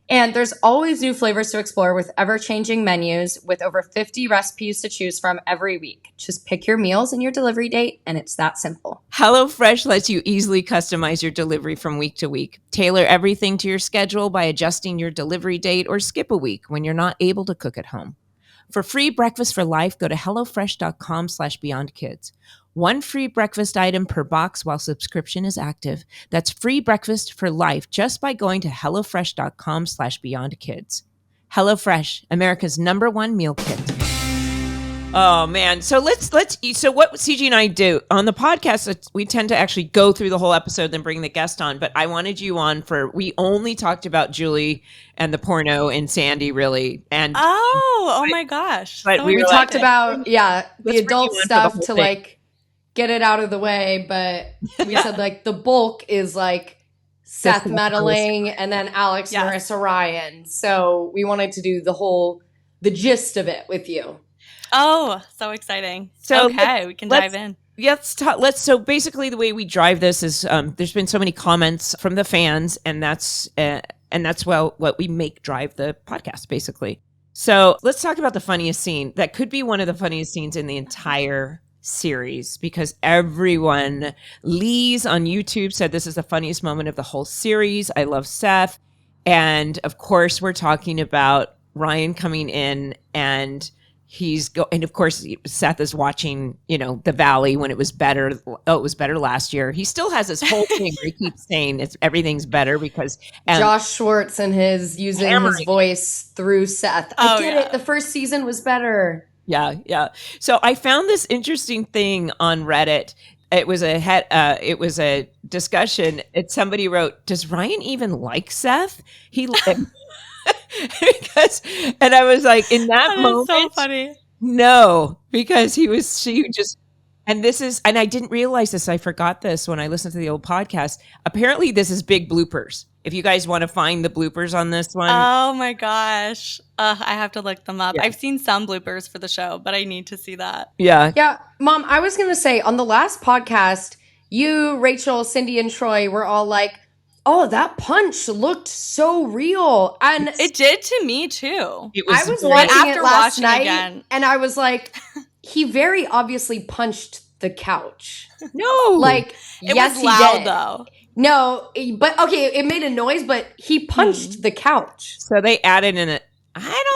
Speaker 2: And there's always new flavors to explore with ever-changing menus with over 50 recipes to choose from every week. Just pick your meals and your delivery date, and it's that simple.
Speaker 1: HelloFresh lets you easily customize your delivery from week to week. Tailor everything to your schedule by adjusting your delivery date or skip a week when you're not able to cook at home. For free breakfast for life, go to HelloFresh.com/BeyondKids. One free breakfast item per box while subscription is active. That's free breakfast for life just by going to HelloFresh.com/BeyondKids. HelloFresh, America's #1 meal kit. Oh man. So let's eat. So what CG and I do on the podcast, we tend to actually go through the whole episode, then bring the guest on. But I wanted you on we only talked about Julie and the porno and Sandy really. And
Speaker 3: oh my gosh.
Speaker 2: But we talked about, the adult stuff to like get it out of the way. But we said like the bulk is like Seth meddling and then Alex, Marissa, Ryan. So we wanted to do the gist of it with you.
Speaker 3: Oh, so exciting.
Speaker 1: So
Speaker 3: okay, we can dive in.
Speaker 1: So basically the way we drive this is there's been so many comments from the fans, and that's what we make drive the podcast basically. So let's talk about the funniest scene. That could be one of the funniest scenes in the entire series, because everyone, Lee's on YouTube said this is the funniest moment of the whole series. I love Seth. And of course we're talking about Ryan coming in, and and of course Seth is watching, the Valley when it was better. Oh, it was better last year. He still has this whole thing where he keeps saying everything's better because
Speaker 2: Josh Schwartz and his using his voice through Seth. I get it. The first season was better.
Speaker 1: Yeah. So I found this interesting thing on Reddit. It was a discussion. Somebody wrote, "Does Ryan even like Seth?" And I was like, in that moment,
Speaker 3: so funny.
Speaker 1: No, because and I didn't realize this. I forgot this when I listened to the old podcast. Apparently this is big bloopers. If you guys want to find the bloopers on this one.
Speaker 3: Oh my gosh. I have to look them up. Yeah. I've seen some bloopers for the show, but I need to see that.
Speaker 1: Yeah.
Speaker 2: Yeah. Mom, I was going to say on the last podcast, you, Rachel, Cindy, and Troy were all like, oh, that punch looked so real. And
Speaker 3: it did to me too.
Speaker 2: I was watching it last night again, and I was like, he very obviously punched the couch.
Speaker 1: No.
Speaker 3: It was loud though.
Speaker 2: No, but okay, it made a noise, but he punched the couch.
Speaker 1: So they added in it.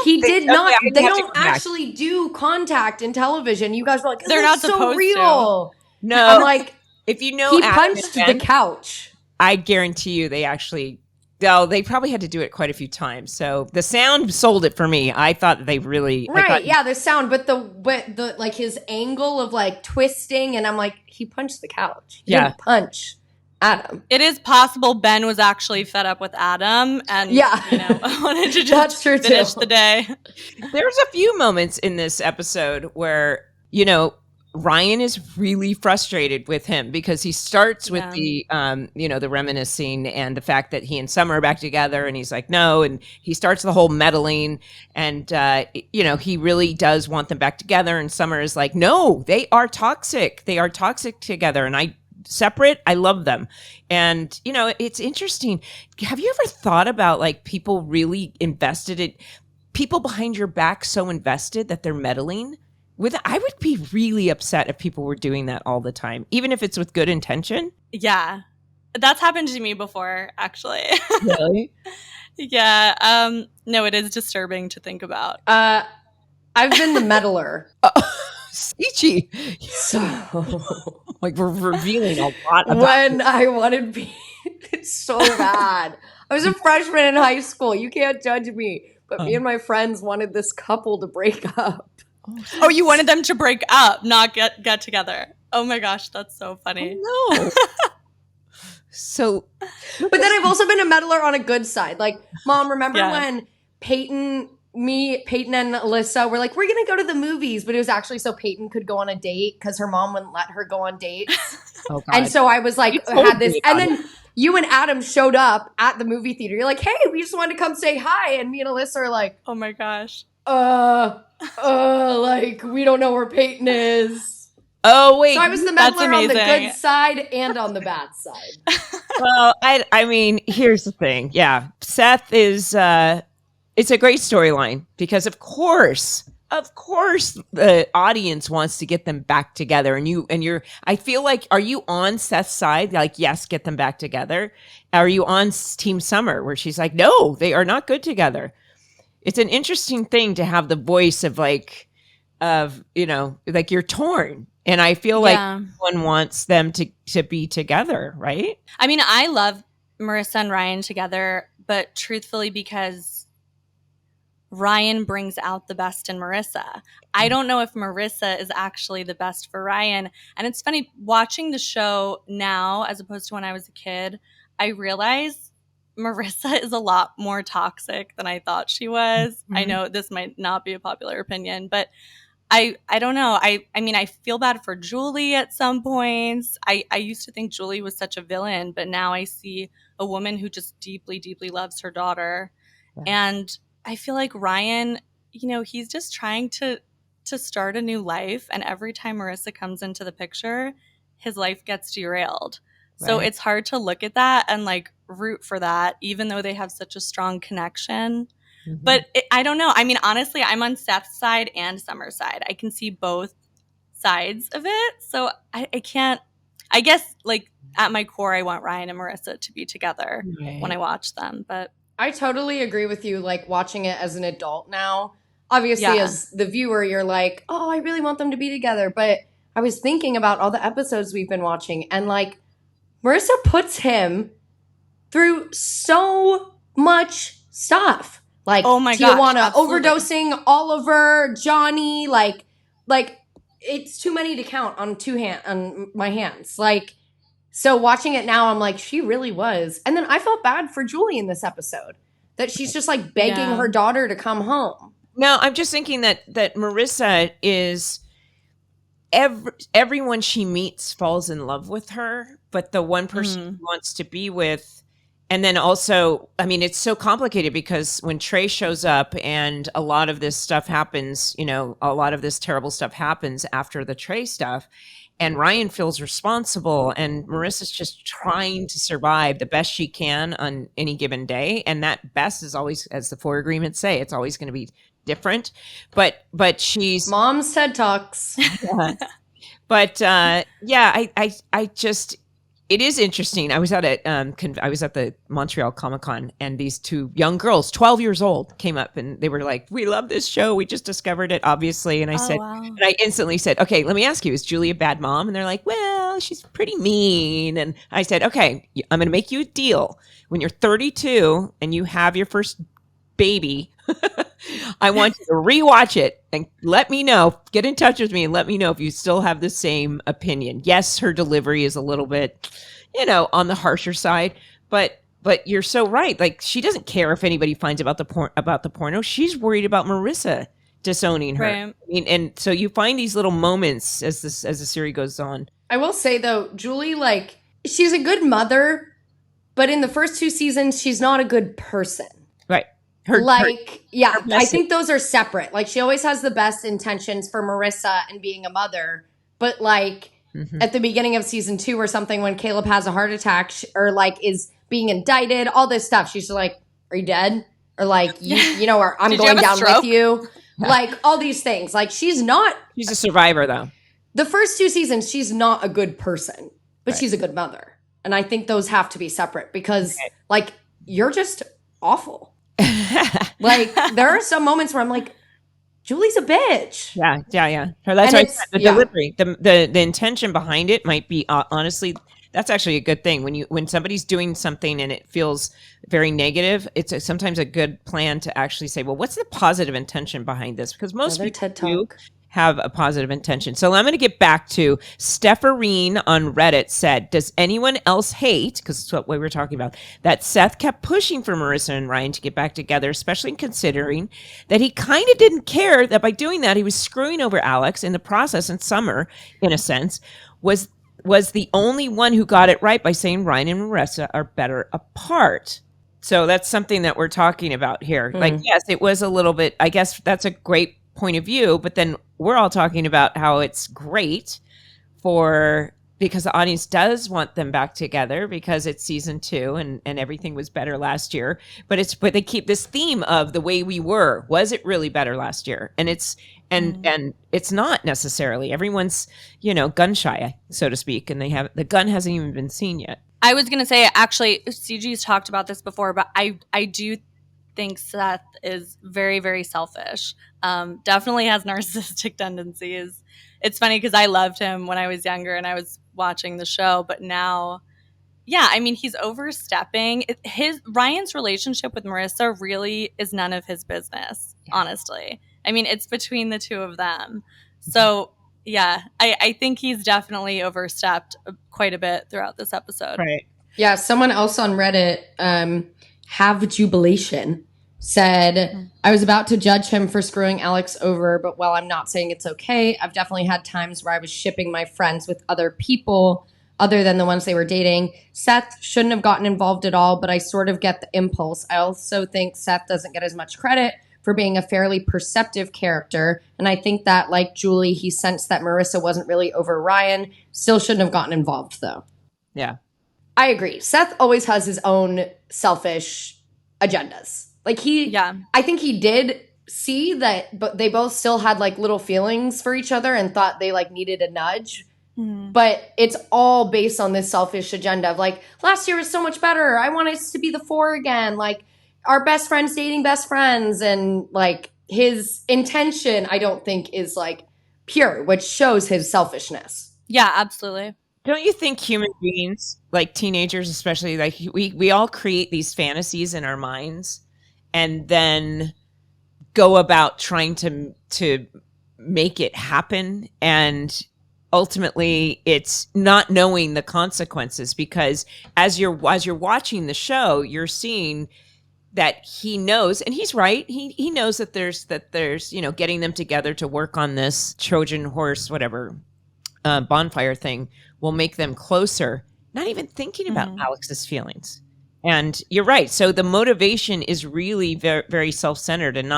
Speaker 2: He did not. They don't actually do contact in television. You guys were like,
Speaker 3: they're not
Speaker 2: so real.
Speaker 3: To.
Speaker 2: No. I'm like,
Speaker 1: if you know,
Speaker 2: he punched the couch.
Speaker 1: I guarantee you they probably had to do it quite a few times. So the sound sold it for me. I thought they really
Speaker 2: the sound, but the like his angle of like twisting, and I'm like, he punched the couch. He didn't punch Adam.
Speaker 3: It is possible Ben was actually fed up with Adam and wanted to just finish the day.
Speaker 1: There's a few moments in this episode where, Ryan is really frustrated with him because he starts with the reminiscing and the fact that he and Summer are back together, and he's like, no. And he starts the whole meddling, and, he really does want them back together. And Summer is like, no, they are toxic. They are toxic together. And I love them. And, it's interesting. Have you ever thought about people really invested in people behind your back, so invested that they're meddling? I would be really upset if people were doing that all the time, even if it's with good intention.
Speaker 3: Yeah, that's happened to me before, actually.
Speaker 1: Really?
Speaker 3: Yeah. No, it is disturbing to think about.
Speaker 2: I've been the meddler.
Speaker 1: Ichi.
Speaker 2: So,
Speaker 1: we're revealing a lot about
Speaker 2: when I wanted to be it's so bad. I was a freshman in high school. You can't judge me. But me and my friends wanted this couple to break up.
Speaker 3: Oh, you wanted them to break up, not get together. Oh my gosh, that's so funny.
Speaker 1: Oh, no.
Speaker 2: But then I've also been a meddler on a good side. Like, Mom, remember when Peyton and Alyssa were like, we're going to go to the movies, but it was actually so Peyton could go on a date because her mom wouldn't let her go on dates.
Speaker 1: Oh, God.
Speaker 2: And so I was like, had this, and then you and Adam showed up at the movie theater. You're like, hey, we just wanted to come say hi. And me and Alyssa are like,
Speaker 3: oh my gosh.
Speaker 2: We don't know where Peyton is.
Speaker 1: Oh, wait.
Speaker 2: So I was the meddler on the good side and on the bad side.
Speaker 1: Well, I mean, here's the thing. Yeah. Seth is, it's a great storyline because of course, the audience wants to get them back together. I feel like, are you on Seth's side? Like, yes, get them back together. Are you on Team Summer where she's like, no, they are not good together? It's an interesting thing to have the voice of you're torn. And I feel like everyone wants them to be together, right?
Speaker 3: I mean, I love Marissa and Ryan together, but truthfully, because Ryan brings out the best in Marissa. I don't know if Marissa is actually the best for Ryan. And it's funny, watching the show now as opposed to when I was a kid, I realize Marissa is a lot more toxic than I thought she was. Mm-hmm. I know this might not be a popular opinion, but I don't know. I mean, I feel bad for Julie at some points. I used to think Julie was such a villain, but now I see a woman who just deeply, deeply loves her daughter. Yeah. And I feel like Ryan, he's just trying to to start a new life, and every time Marissa comes into the picture, his life gets derailed. So it's hard to look at that and like root for that, even though they have such a strong connection. But I don't know. I mean, honestly, I'm on Seth's side and Summer's side. I can see both sides of it. So I can't, I guess, like, at my core, I want Ryan and Marissa to be together when I watch them. But
Speaker 2: I totally agree with you, like, watching it as an adult now. Obviously, as the viewer, you're like, oh, I really want them to be together. But I was thinking about all the episodes we've been watching, and, like, Marissa puts him through so much stuff. Like,
Speaker 3: oh my
Speaker 2: Tijuana overdosing, Oliver, Johnny, like, it's too many to count on my hands. Like, so watching it now, I'm like, she really was. And then I felt bad for Julie in this episode, that she's just like begging her daughter to come home.
Speaker 1: No, I'm just thinking that Marissa is everyone she meets falls in love with her, but the one person she wants to be with. And then also, I mean, it's so complicated because when Trey shows up and a lot of this stuff happens, you know, a lot of this terrible stuff happens after the Trey stuff, and Ryan feels responsible, and Marissa's just trying to survive the best she can on any given day. And that best is always, as the 4 agreements say, it's always going to be different. But she's
Speaker 2: Mom's TED Talks.
Speaker 1: But I just, it is interesting. I was at the Montreal Comic-Con, and these 2 young girls, 12 years old, came up and they were like, "We love this show. We just discovered it, obviously." And I said, and I instantly said, "Okay, let me ask you, is Julie a bad mom?" And they're like, "Well, she's pretty mean." And I said, "Okay, I'm going to make you a deal. When you're 32 and you have your first baby, I want you to rewatch it and let me know, get in touch with me and let me know if you still have the same opinion. Yes, her delivery is a little bit, you know, on the harsher side, but you're so right. Like, she doesn't care if anybody finds about the porno. She's worried about Marissa disowning her. Right. I mean, and so you find these little moments as the series goes on. I
Speaker 2: will say though, Julie, like, she's a good mother, but in the first 2 seasons, she's not a good person.
Speaker 1: Right.
Speaker 2: I think those are separate. Like, she always has the best intentions for Marissa and being a mother, but like at the beginning of season 2 or something, when Caleb has a heart attack or like is being indicted, all this stuff, she's like, "Are you dead?" Or like, you know, or "I'm going down with you." Yeah. Like, all these things. Like, she's a survivor though. The first 2 seasons, she's not a good person, but she's a good mother. And I think those have to be separate because like, you're just awful. Like, there are some moments where I'm like, Julie's a bitch.
Speaker 1: Yeah. That's why the delivery, the intention behind it might be honestly, that's actually a good thing. When somebody's doing something and it feels very negative, it's sometimes a good plan to actually say, well, what's the positive intention behind this? Because most people do have a positive intention. So I'm going to get back to Stepharine on Reddit said, "Does anyone else hate," because it's what we were talking about, "that Seth kept pushing for Marissa and Ryan to get back together, especially considering that he kind of didn't care that by doing that he was screwing over Alex in the process, and Summer, in a sense, was the only one who got it right by saying Ryan and Marissa are better apart." So that's something that we're talking about here. Like, yes, it was a little bit, I guess that's a great point of view, but then we're all talking about how it's great because the audience does want them back together because it's season 2 and everything was better last year, but they keep this theme of the way we were. Was it really better last year? And it's it's not necessarily. Everyone's, you know, gun shy, so to speak, and the gun hasn't even been seen yet.
Speaker 3: I was gonna say, actually, CG's talked about this before, but I do think Seth is very, very selfish. Definitely has narcissistic tendencies. It's funny because I loved him when I was younger and I was watching the show, but now, I mean, he's overstepping. Ryan's relationship with Marissa really is none of his business, honestly. I mean, it's between the 2 of them. So, I think he's definitely overstepped quite a bit throughout this episode.
Speaker 2: Right. Yeah, someone else on Reddit, Have Jubilation, said, "I was about to judge him for screwing Alex over, but while I'm not saying it's okay, I've definitely had times where I was shipping my friends with other people other than the ones they were dating. Seth shouldn't have gotten involved at all, but I sort of get the impulse. I also think Seth doesn't get as much credit for being a fairly perceptive character. And I think that, like Julie, he sensed that Marissa wasn't really over Ryan. Still shouldn't have gotten involved, though.
Speaker 1: Yeah.
Speaker 2: I agree. Seth always has his own selfish agendas. Like I think he did see that, but they both still had like little feelings for each other and thought they like needed a nudge. But it's all based on this selfish agenda of like, last year was so much better. I want us to be the 4 again. Like our best friends dating best friends. And like his intention, I don't think is like pure, which shows his selfishness.
Speaker 3: Yeah, absolutely.
Speaker 1: Don't you think human beings, like teenagers especially, like we all create these fantasies in our minds and then go about trying to make it happen, and ultimately it's not knowing the consequences, because as you're watching the show, you're seeing that he knows, and he's right. He knows that there's getting them together to work on this Trojan horse, whatever, bonfire thing will make them closer. Not even thinking about Alex's feelings. And you're right. So the motivation is really very, very self-centered and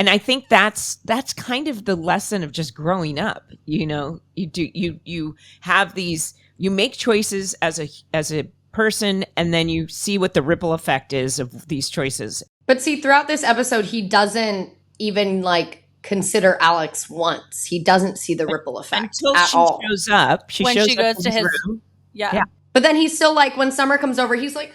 Speaker 1: I think that's kind of the lesson of just growing up. You have these, you make choices as a person, and then you see what the ripple effect is of these choices.
Speaker 2: But see, throughout this episode, he doesn't even like consider Alex once. He doesn't see the ripple effect
Speaker 1: until
Speaker 2: at all.
Speaker 1: Shows up.
Speaker 3: When she goes to his room. Yeah.
Speaker 2: But then he's still like, when Summer comes over, he's like,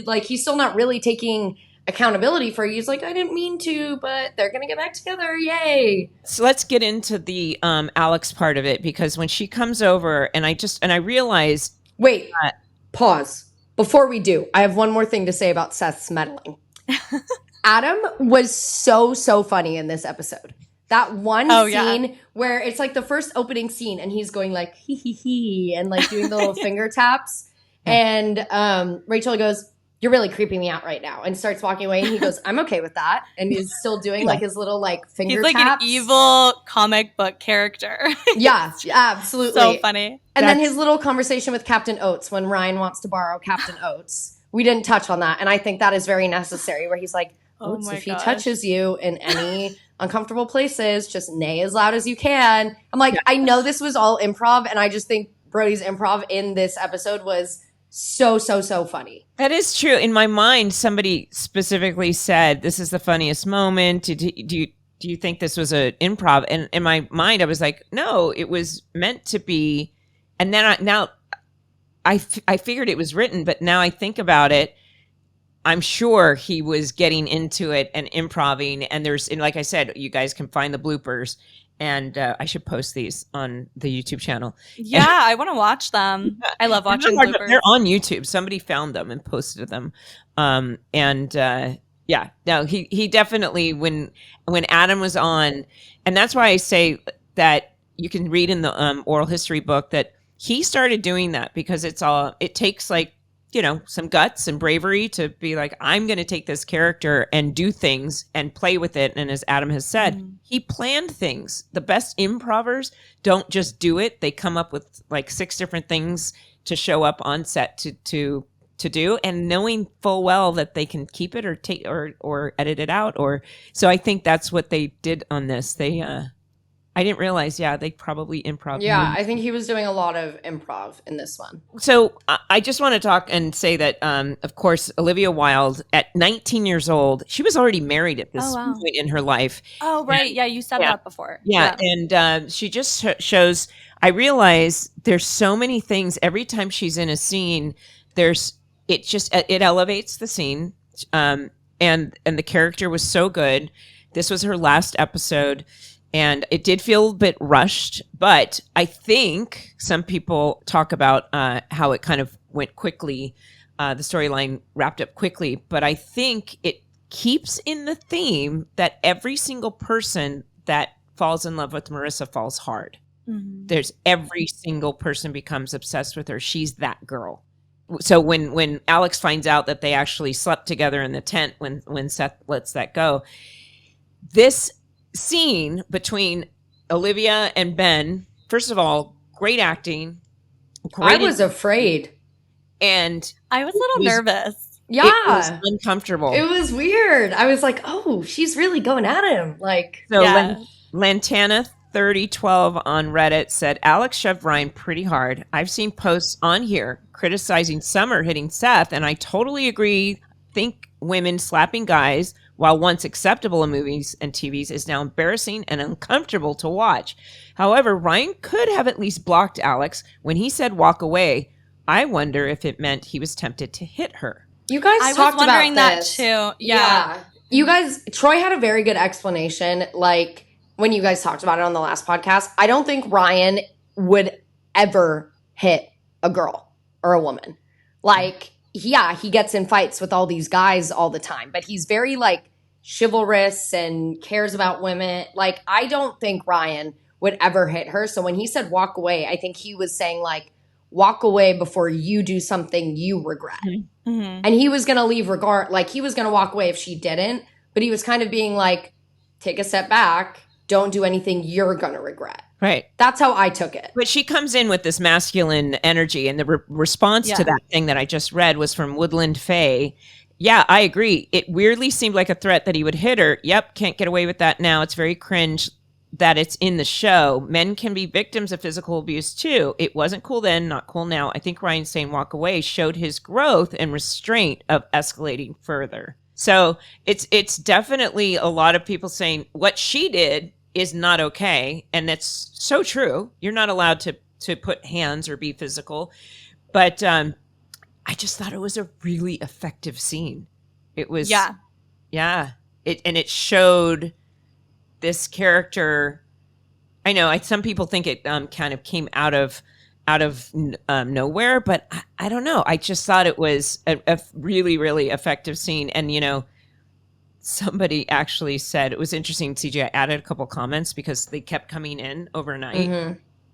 Speaker 2: like he's still not really taking accountability for it. He's like, I didn't mean to, but they're gonna get back together, yay.
Speaker 1: So let's get into the Alex part of it, because when she comes over, and I realized,
Speaker 2: wait, pause before we do. I have one more thing to say about Seth's meddling. Adam was so funny in this episode. That one scene where it's like the first opening scene and he's going like hee hee hee and like doing the little finger taps, and Rachel goes, you're really creeping me out right now, and starts walking away, and he goes, I'm okay with that, and he's still doing like his little like finger taps.
Speaker 3: He's like an evil comic book character.
Speaker 2: Yeah, absolutely.
Speaker 3: So funny.
Speaker 2: And then his little conversation with Captain Oats when Ryan wants to borrow Captain Oats. We didn't touch on that, and I think that is very necessary, where he's like, Oats, if he touches you in any uncomfortable places, just neigh as loud as you can. I'm like, I know this was all improv, and I just think Brody's improv in this episode was so funny.
Speaker 1: That is true. In my mind, somebody specifically said, this is the funniest moment. Do you think this was an improv? And in my mind, I was like, no, it was meant to be. And then I figured it was written, but now I think about it, I'm sure he was getting into it and improving. And like I said, you guys can find the bloopers, and I should post these on the YouTube channel.
Speaker 3: Yeah, I want to watch them. I love watching bloopers.
Speaker 1: They're on YouTube. Somebody found them and posted them. No, he definitely, when Adam was on, and that's why I say that you can read in the oral history book that he started doing that, because it takes like, some guts and bravery to be like, I'm going to take this character and do things and play with it. And as Adam has said, he planned things. The best improvers don't just do it. They come up with like 6 different things to show up on set to do, and knowing full well that they can keep it or take or edit it out. So I think that's what they did on this. I didn't realize, they probably improv.
Speaker 2: Yeah, I think he was doing a lot of improv in this one.
Speaker 1: So I just want to talk and say that, of course, Olivia Wilde, at 19 years old, she was already married at this point in her life.
Speaker 3: Oh, right. And, you said that before.
Speaker 1: Yeah. And she just shows, I realize there's so many things. Every time she's in a scene, it elevates the scene. And the character was so good. This was her last episode. And it did feel a bit rushed, but I think some people talk about how it kind of went quickly. The storyline wrapped up quickly, but I think it keeps in the theme that every single person that falls in love with Marissa falls hard. Mm-hmm. There's every single person becomes obsessed with her. She's that girl. So when Alex finds out that they actually slept together in the tent when Seth lets that go, this scene between Olivia and Ben, first of all, great acting.
Speaker 2: I was afraid.
Speaker 1: And
Speaker 3: I was a little nervous.
Speaker 2: Yeah.
Speaker 1: It was uncomfortable.
Speaker 2: It was weird. I was like, oh, she's really going at him. Like,
Speaker 1: So
Speaker 3: Yeah.
Speaker 1: Lantana 3012 on Reddit said Alex shoved Ryan pretty hard. I've seen posts on here criticizing Summer hitting Seth, and I totally agree. Think women slapping guys, while once acceptable in movies and TVs, is now embarrassing and uncomfortable to watch. However, Ryan could have at least blocked Alex when he said walk away. I wonder if it meant he was tempted to hit her.
Speaker 2: you guys
Speaker 3: I was
Speaker 2: talked
Speaker 3: wondering
Speaker 2: about
Speaker 3: that
Speaker 2: this.
Speaker 3: too. Yeah.
Speaker 2: You guys, Troy had a very good explanation. Like, when you guys talked about it on the last podcast, I don't think Ryan would ever hit a girl or a woman. Like, yeah, he gets in fights with all these guys all the time, but he's very like chivalrous and cares about women. Like, I don't think Ryan would ever hit her. So when he said walk away, I think he was saying like, walk away before you do something you regret.
Speaker 3: Mm-hmm.
Speaker 2: And he was going to leave he was going to walk away if she didn't, but he was kind of being like, take a step back. Don't do anything you're going to regret.
Speaker 1: Right.
Speaker 2: That's how I took it.
Speaker 1: But she comes in with this masculine energy, and the response to that thing that I just read was from Woodland Faye. Yeah, I agree. It weirdly seemed like a threat that he would hit her. Yep, can't get away with that now. It's very cringe that it's in the show. Men can be victims of physical abuse too. It wasn't cool then, not cool now. I think Ryan saying walk away showed his growth and restraint of escalating further. So it's definitely a lot of people saying what she did is not okay. And that's so true. You're not allowed to put hands or be physical. But I just thought it was a really effective scene. It was, yeah. It showed this character. I know some people think it kind of came out of nowhere, but I don't know. I just thought it was a really, really effective scene. And, somebody actually said it was interesting. CJ, I added a couple comments because they kept coming in overnight. Mm-hmm.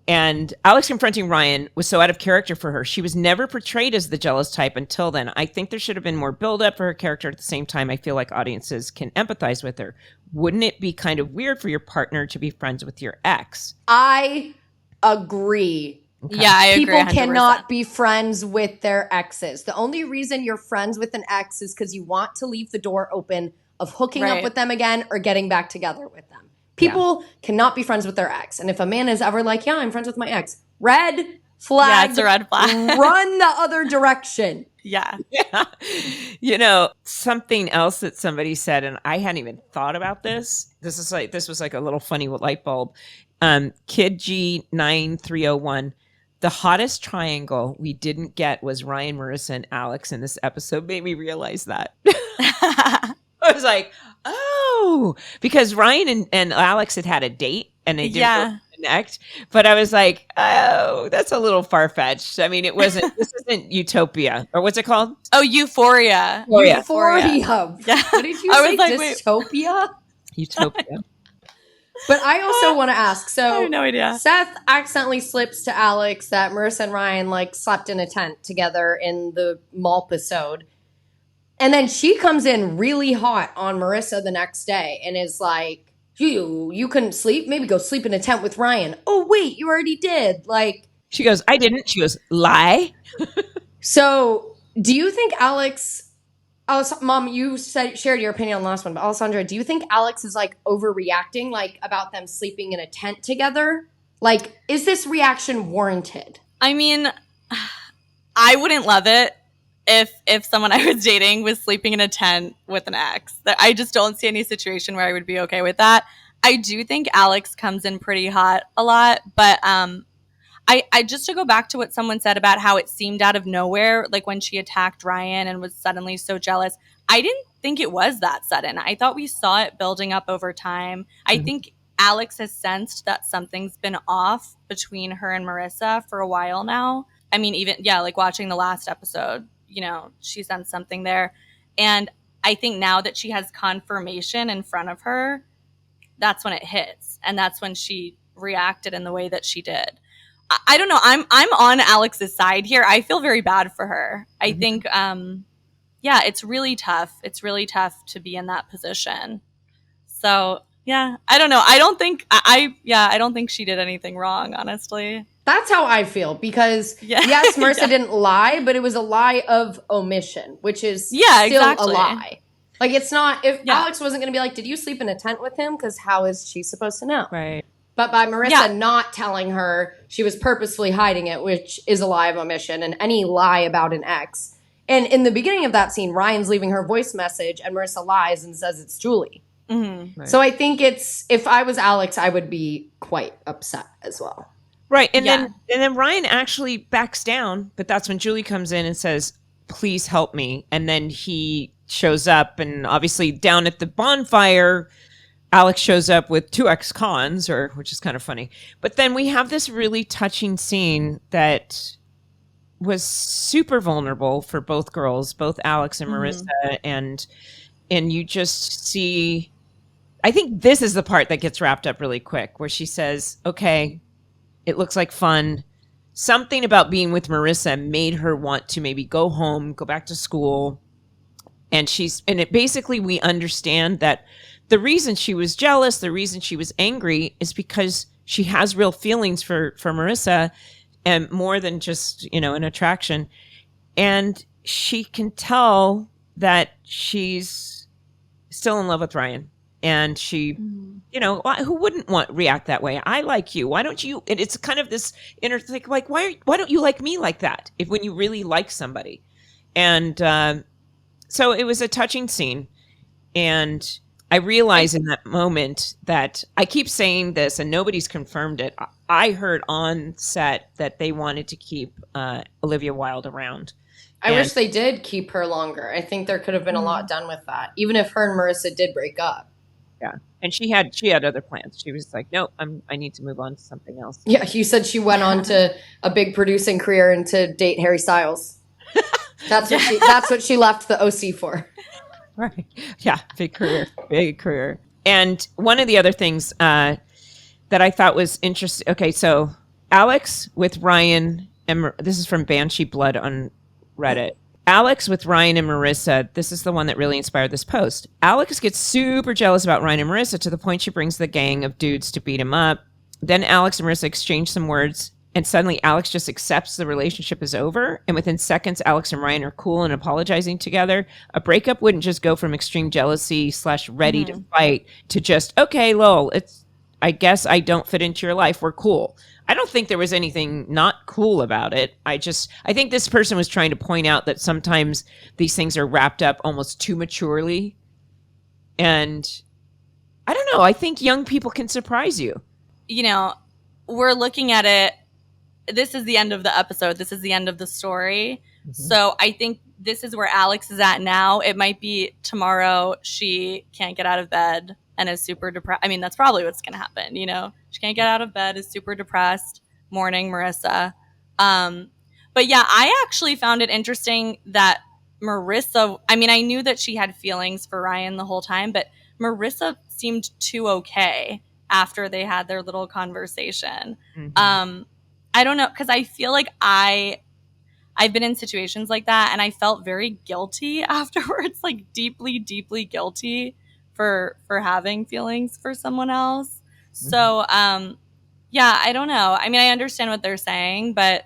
Speaker 1: And Alex confronting Ryan was so out of character for her. She was never portrayed as the jealous type until then. I think there should have been more build-up for her character. At the same time, I feel like audiences can empathize with her. Wouldn't it be kind of weird for your partner to be friends with your ex?
Speaker 2: I agree.
Speaker 3: Okay. Yeah, I agree.
Speaker 2: People cannot be friends with their exes. The only reason you're friends with an ex is because you want to leave the door open of hooking up with them again or getting back together with them. People cannot be friends with their ex. And if a man is ever like, yeah, I'm friends with my ex, red flag.
Speaker 3: Yeah, it's a red flag.
Speaker 2: Run the other direction.
Speaker 3: Yeah.
Speaker 1: Something else that somebody said, and I hadn't even thought about this. This was like a little funny light bulb. Kid G9301. The hottest triangle we didn't get was Ryan, Marissa, and Alex in this episode. Made me realize that. I was like, oh, because Ryan and Alex had a date and they didn't connect. But I was like, oh, that's a little far-fetched. I mean, this isn't Utopia. Or what's it called?
Speaker 3: Oh, Euphoria.
Speaker 2: Euphoria. Yeah. What did you say?
Speaker 3: Like,
Speaker 2: dystopia?
Speaker 1: Utopia.
Speaker 2: But I also want to ask, so
Speaker 3: I have no idea.
Speaker 2: Seth accidentally slips to Alex that Marissa and Ryan slept in a tent together in the mall episode. And then she comes in really hot on Marissa the next day and is like, you couldn't sleep? Maybe go sleep in a tent with Ryan. Oh, wait, you already did.
Speaker 1: She goes, I didn't. She goes, lie.
Speaker 2: So do you think Mom, you shared your opinion on the last one, but Alessandra, do you think Alex is overreacting, about them sleeping in a tent together? Is this reaction warranted?
Speaker 3: I mean, I wouldn't love it if someone I was dating was sleeping in a tent with an ex. I just don't see any situation where I would be okay with that. I do think Alex comes in pretty hot a lot, but I just to go back to what someone said about how it seemed out of nowhere, when she attacked Ryan and was suddenly so jealous. I didn't think it was that sudden. I thought we saw it building up over time. Mm-hmm. I think Alex has sensed that something's been off between her and Marissa for a while now. I mean, even, watching the last episode, she sensed something there. And I think now that she has confirmation in front of her, that's when it hits. And that's when she reacted in the way that she did. I don't know. I'm on Alex's side here. I feel very bad for her. I think, it's really tough. It's really tough to be in that position. So, yeah, I don't know. I don't think she did anything wrong, honestly.
Speaker 2: That's how I feel because yes, Marissa didn't lie, but it was a lie of omission, which is still a lie. Like it's not, if Alex wasn't going to be like, did you sleep in a tent with him? Because how is she supposed to know?
Speaker 1: Right.
Speaker 2: But by Marissa not telling her, she was purposefully hiding it, which is a lie of omission and any lie about an ex. And in the beginning of that scene, Ryan's leaving her voice message and Marissa lies and says it's Julie.
Speaker 3: Mm-hmm.
Speaker 2: Right. So I think if I was Alex, I would be quite upset as well.
Speaker 1: Right. And then Ryan actually backs down, but that's when Julie comes in and says, please help me. And then he shows up, and obviously down at the bonfire, Alex shows up with 2 ex-cons, which is kind of funny. But then we have this really touching scene that was super vulnerable for both girls, both Alex and Marissa. And you just see, I think this is the part that gets wrapped up really quick, where she says, okay, it looks like fun. Something about being with Marissa made her want to maybe go home, go back to school. And basically we understand that the reason she was jealous, the reason she was angry is because she has real feelings for Marissa, and more than just, an attraction. And she can tell that she's still in love with Ryan. And she, who wouldn't react that way? I like you. Why don't you? And it's kind of this inner thing, like, why don't you like me like that? When you really like somebody. And so it was a touching scene. And I realized in that moment that I keep saying this and nobody's confirmed it. I heard on set that they wanted to keep Olivia Wilde around.
Speaker 2: I wish they did keep her longer. I think there could have been a lot done with that, even if her and Marissa did break up.
Speaker 1: Yeah. And she had other plans. She was like, no, I need to move on to something else.
Speaker 2: Yeah. You said she went on to a big producing career and to date Harry Styles. That's what she left the OC for.
Speaker 1: Right. Yeah. Big career. And one of the other things that I thought was interesting. Okay. So Alex with Ryan, and this is from Banshee Blood on Reddit. Alex with Ryan and Marissa, this is the one that really inspired this post. Alex gets super jealous about Ryan and Marissa to the point she brings the gang of dudes to beat him up. Then Alex and Marissa exchange some words, and suddenly Alex just accepts the relationship is over. And within seconds, Alex and Ryan are cool and apologizing together. A breakup wouldn't just go from extreme jealousy / ready to fight to just, okay, lol, I guess I don't fit into your life. We're cool. I don't think there was anything not cool about it. I think this person was trying to point out that sometimes these things are wrapped up almost too maturely. And I don't know. I think young people can surprise you.
Speaker 3: We're looking at it. This is the end of the episode. This is the end of the story. Mm-hmm. So I think this is where Alex is at now. It might be tomorrow she can't get out of bed and is super depressed. I mean, that's probably what's going to happen. She can't get out of bed, is super depressed. Morning, Marissa. But yeah, I actually found it interesting that Marissa, I mean, I knew that she had feelings for Ryan the whole time, but Marissa seemed too okay after they had their little conversation. Mm-hmm. I don't know, because I feel like I've been in situations like that, and I felt very guilty afterwards, like deeply, deeply guilty for having feelings for someone else. Mm-hmm. So, yeah, I don't know. I mean, I understand what they're saying, but,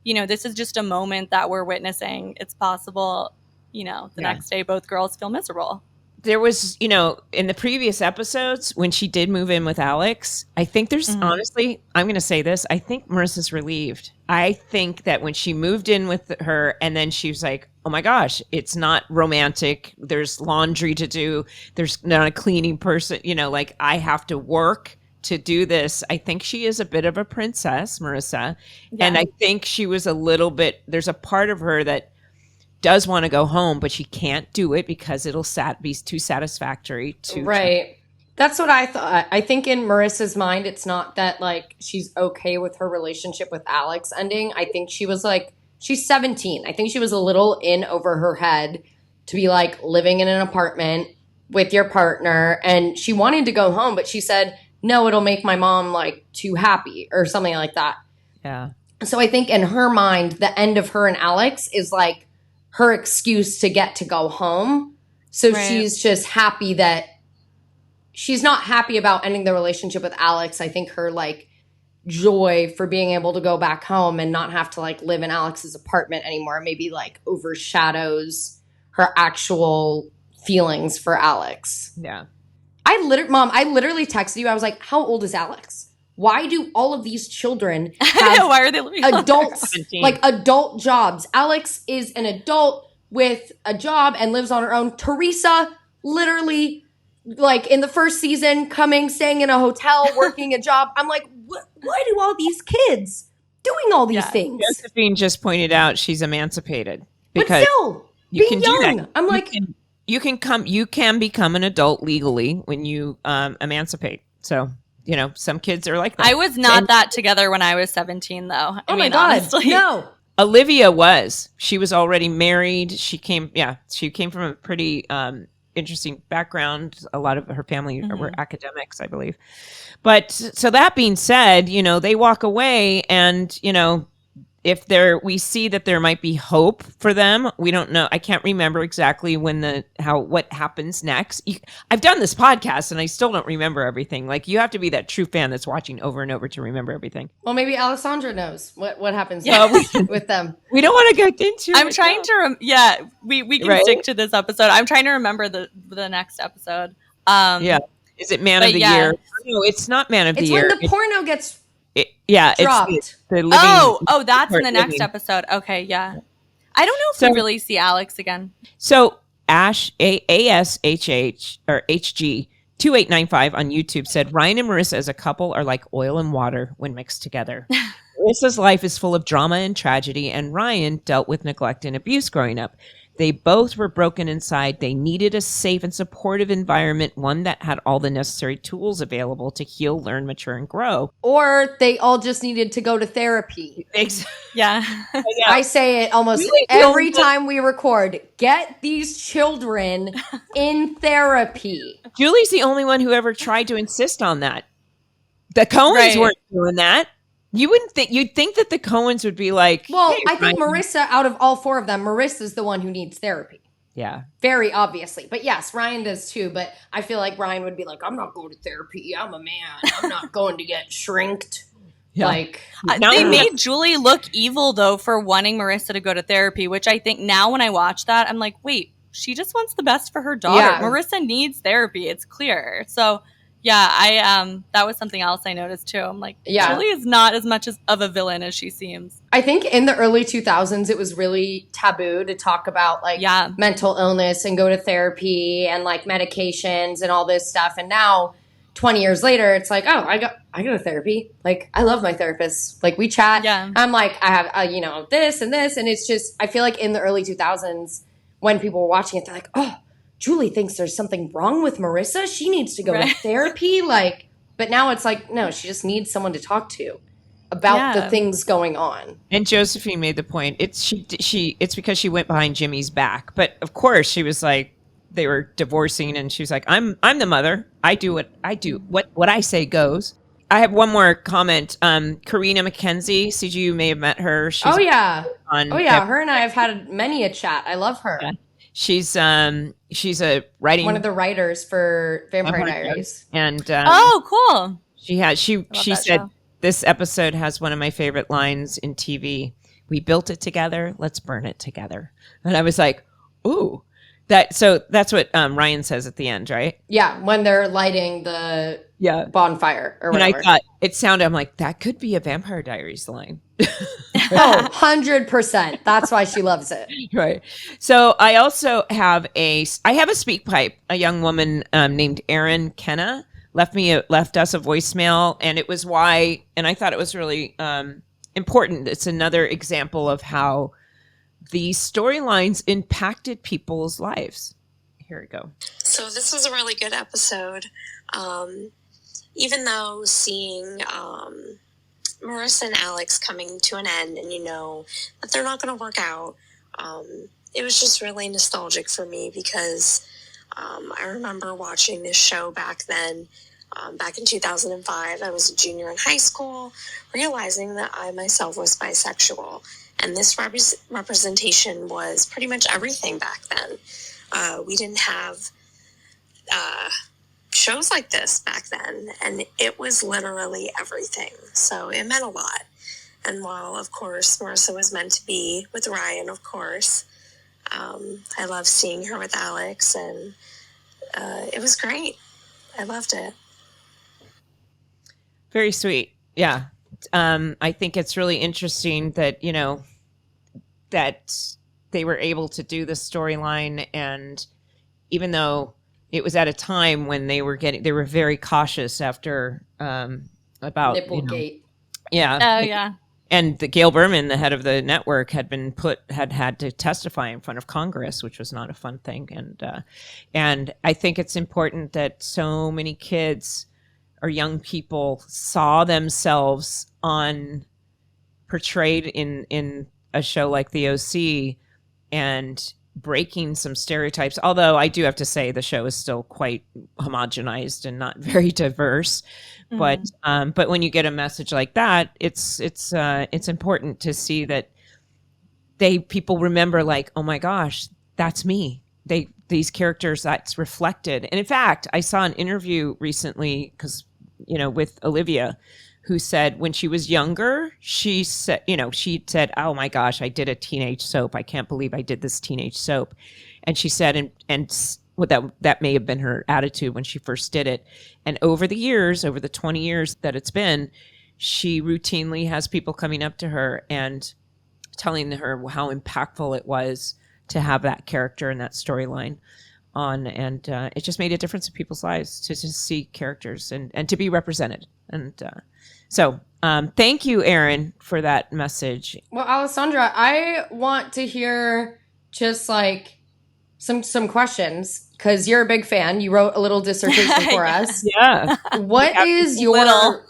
Speaker 3: this is just a moment that we're witnessing. It's possible, the next day both girls feel miserable.
Speaker 1: There was, in the previous episodes, when she did move in with Alex, I think there's honestly, I'm going to say this, I think Marissa's relieved. I think that when she moved in with her and then she was like, oh my gosh, it's not romantic. There's laundry to do. There's not a cleaning person, like I have to work to do this. I think she is a bit of a princess, Marissa. Yeah. And I think she was there's a part of her that does want to go home, but she can't do it because it'll be too satisfactory to
Speaker 2: right. That's what I thought. I think in Marissa's mind, it's not that like she's okay with her relationship with Alex ending. I think she was like, she's 17. I think she was a little in over her head to be like living in an apartment with your partner, and she wanted to go home, but she said, no, it'll make my mom like too happy or something like that.
Speaker 1: Yeah.
Speaker 2: So I think in her mind, the end of her and Alex is like her excuse to get to go home. So right. She's just happy that she's not happy about ending the relationship with Alex. I think her like joy for being able to go back home and not have to like live in Alex's apartment anymore maybe like overshadows her actual feelings for Alex.
Speaker 1: Yeah.
Speaker 2: Mom, I literally texted you. I was like, how old is Alex? Why do all of these children
Speaker 3: I know,
Speaker 2: have
Speaker 3: why are they living
Speaker 2: adults, like adult jobs? Alex is an adult with a job and lives on her own. Teresa, literally, like in the first season, staying in a hotel, working a job. I'm like, why do all these kids doing all these things?
Speaker 1: Josephine just pointed out she's emancipated.
Speaker 2: But still, being young. I'm like...
Speaker 1: You can become an adult legally when you emancipate. So, you know, some kids are like that.
Speaker 3: I was not that together when I was 17, though.
Speaker 2: Oh my God, honestly. No.
Speaker 1: Olivia she was already married. She came from a pretty interesting background. A lot of her family were academics, I believe. But so that being said, you know, they walk away and, you know, if we see that there might be hope for them, we don't know. I can't remember exactly what happens next. I've done this podcast and I still don't remember everything. Like you have to be that true fan that's watching over and over to remember everything.
Speaker 2: Well, maybe Alessandra knows what happens with them.
Speaker 1: We don't want to get into
Speaker 3: I'm trying to, we can stick to this episode. I'm trying to remember the next episode.
Speaker 1: Is it Man of the Year? No, it's not Man of the Year.
Speaker 2: It's when the porno gets
Speaker 1: dropped.
Speaker 2: It's
Speaker 1: the living,
Speaker 3: that's in the next episode. Okay, yeah. I don't know if we really see Alex again.
Speaker 1: So Ash ASHH or HG 2895 on YouTube said Ryan and Marissa as a couple are like oil and water when mixed together. Marissa's life is full of drama and tragedy, and Ryan dealt with neglect and abuse growing up. They both were broken inside. They needed a safe and supportive environment, one that had all the necessary tools available to heal, learn, mature, and grow.
Speaker 2: Or they all just needed to go to therapy.
Speaker 3: Yeah.
Speaker 2: I say it almost every time we record. Get these children in therapy.
Speaker 1: Julie's the only one who ever tried to insist on that. The Coens weren't doing that. You'd think that the Coens would be like,
Speaker 2: well, hey, I think Marissa, out of all four of them, Marissa's the one who needs therapy.
Speaker 1: Yeah.
Speaker 2: Very obviously. But yes, Ryan does too. But I feel like Ryan would be like, I'm not going to therapy. I'm a man. I'm not going to get shrinked. Yeah. Like
Speaker 3: they made Julie look evil though for wanting Marissa to go to therapy, which I think now when I watch that, I'm like, wait, she just wants the best for her daughter. Yeah. Marissa needs therapy. It's clear. So yeah, I that was something else I noticed too. I'm like, Julie is not as much of a villain as she seems.
Speaker 2: I think in the early 2000s, it was really taboo to talk about like mental illness and go to therapy and like medications and all this stuff. And now, 20 years later, it's like, oh, I go to therapy. Like, I love my therapist. Like, we chat. Yeah. I'm like, I have this and this, and it's just I feel like in the early 2000s, when people were watching it, they're like, oh, Julie thinks there's something wrong with Marissa. She needs to go to therapy. Like, but now it's like, no, she just needs someone to talk to about the things going on.
Speaker 1: And Josephine made the point. It's because she went behind Jimmy's back. But of course, she was like, they were divorcing, and she was like, I'm the mother. I do what I do. What I say goes. I have one more comment. Karina McKenzie, CG, you may have met her. She's
Speaker 2: her and I have had many a chat. I love her. Yeah.
Speaker 1: She's a writing
Speaker 2: one of the writers for Vampire Diaries.
Speaker 1: And
Speaker 3: cool.
Speaker 1: She said show. This episode has one of my favorite lines in TV. We built it together. Let's burn it together. And I was like, ooh. That's what Ryan says at the end, right?
Speaker 2: Yeah, when they're lighting the bonfire or whatever.
Speaker 1: And I thought I'm like, that could be a Vampire Diaries line.
Speaker 2: 100%. That's why she loves it.
Speaker 1: Right. So I also have a speak pipe. A young woman named Erin Kenna left us a voicemail, and it was why, and I thought it was really important. It's another example of how the storylines impacted people's lives. Here we go.
Speaker 4: So this was a really good episode. Even though seeing Marissa and Alex coming to an end and you know that they're not going to work out, it was just really nostalgic for me because I remember watching this show back then. Back in 2005, I was a junior in high school, realizing that I myself was bisexual. And this representation was pretty much everything back then. We didn't have shows like this back then, and it was literally everything. So it meant a lot. And while, of course, Marissa was meant to be with Ryan, of course, I love seeing her with Alex, and it was great. I loved it.
Speaker 1: Very sweet. Yeah. I think it's really interesting that, that they were able to do the storyline, and even though it was at a time when they were very cautious after about
Speaker 2: Nipplegate.
Speaker 1: Yeah.
Speaker 3: Oh yeah.
Speaker 1: And the Gail Berman, the head of the network, had had to testify in front of Congress, which was not a fun thing. And I think it's important that so many kids or young people saw themselves portrayed in a show like the OC, and breaking some stereotypes. Although I do have to say the show is still quite homogenized and not very diverse. But when you get a message like that, it's important to see that people remember, like, oh my gosh, that's me. These characters, that's reflected. And in fact, I saw an interview recently with Olivia, who said when she was younger, she said, oh my gosh, I did a teenage soap. I can't believe I did this teenage soap. And she said, and that may have been her attitude when she first did it. And over the years, over the 20 years that it's been, she routinely has people coming up to her and telling her how impactful it was to have that character and that storyline on. And it just made a difference in people's lives to just see characters and to be represented. And so thank you, Erin, for that message.
Speaker 2: Well, Alessandra, I want to hear just like some questions, because you're a big fan. You wrote a little dissertation for us.
Speaker 1: Yeah.
Speaker 2: What is your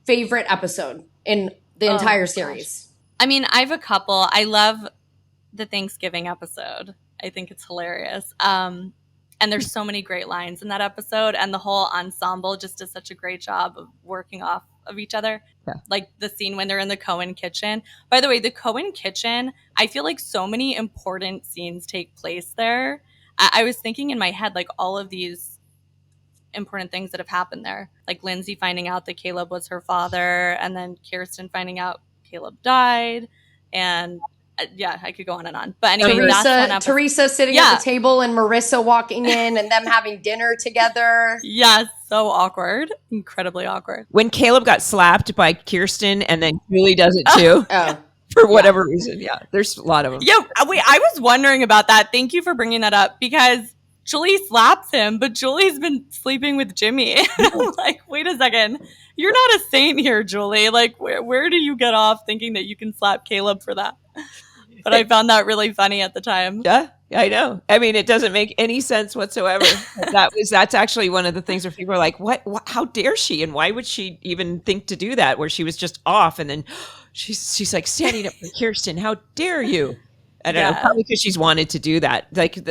Speaker 2: favorite episode in the entire series?
Speaker 3: I mean, I have a couple. I love the Thanksgiving episode. I think it's hilarious. And there's so many great lines in that episode, and the whole ensemble just does such a great job of working off of each other.
Speaker 1: Yeah.
Speaker 3: Like the scene when they're in the Cohen kitchen. By the way, the Cohen kitchen, I feel like so many important scenes take place there. I was thinking in my head, like, all of these important things that have happened there. Like Lindsay finding out that Caleb was her father, and then Kirsten finding out Caleb died. And yeah, I could go on and on. But anyway,
Speaker 2: Teresa sitting at the table and Marissa walking in and them having dinner together.
Speaker 3: Yes, so awkward. Incredibly awkward.
Speaker 1: When Caleb got slapped by Kirsten and then Julie does it too. For whatever reason. Yeah, there's a lot of them.
Speaker 3: Yeah, wait, I was wondering about that. Thank you for bringing that up, because Julie slaps him, but Julie's been sleeping with Jimmy. I'm like, wait a second. You're not a saint here, Julie. Like, where do you get off thinking that you can slap Caleb for that? But I found that really funny at the time.
Speaker 1: Yeah, I know. I mean, it doesn't make any sense whatsoever. That's actually one of the things where people are like, what? How dare she? And why would she even think to do that? Where she was just off, and then she's like standing up for Kirsten. How dare you? I don't know. Probably because she's wanted to do that.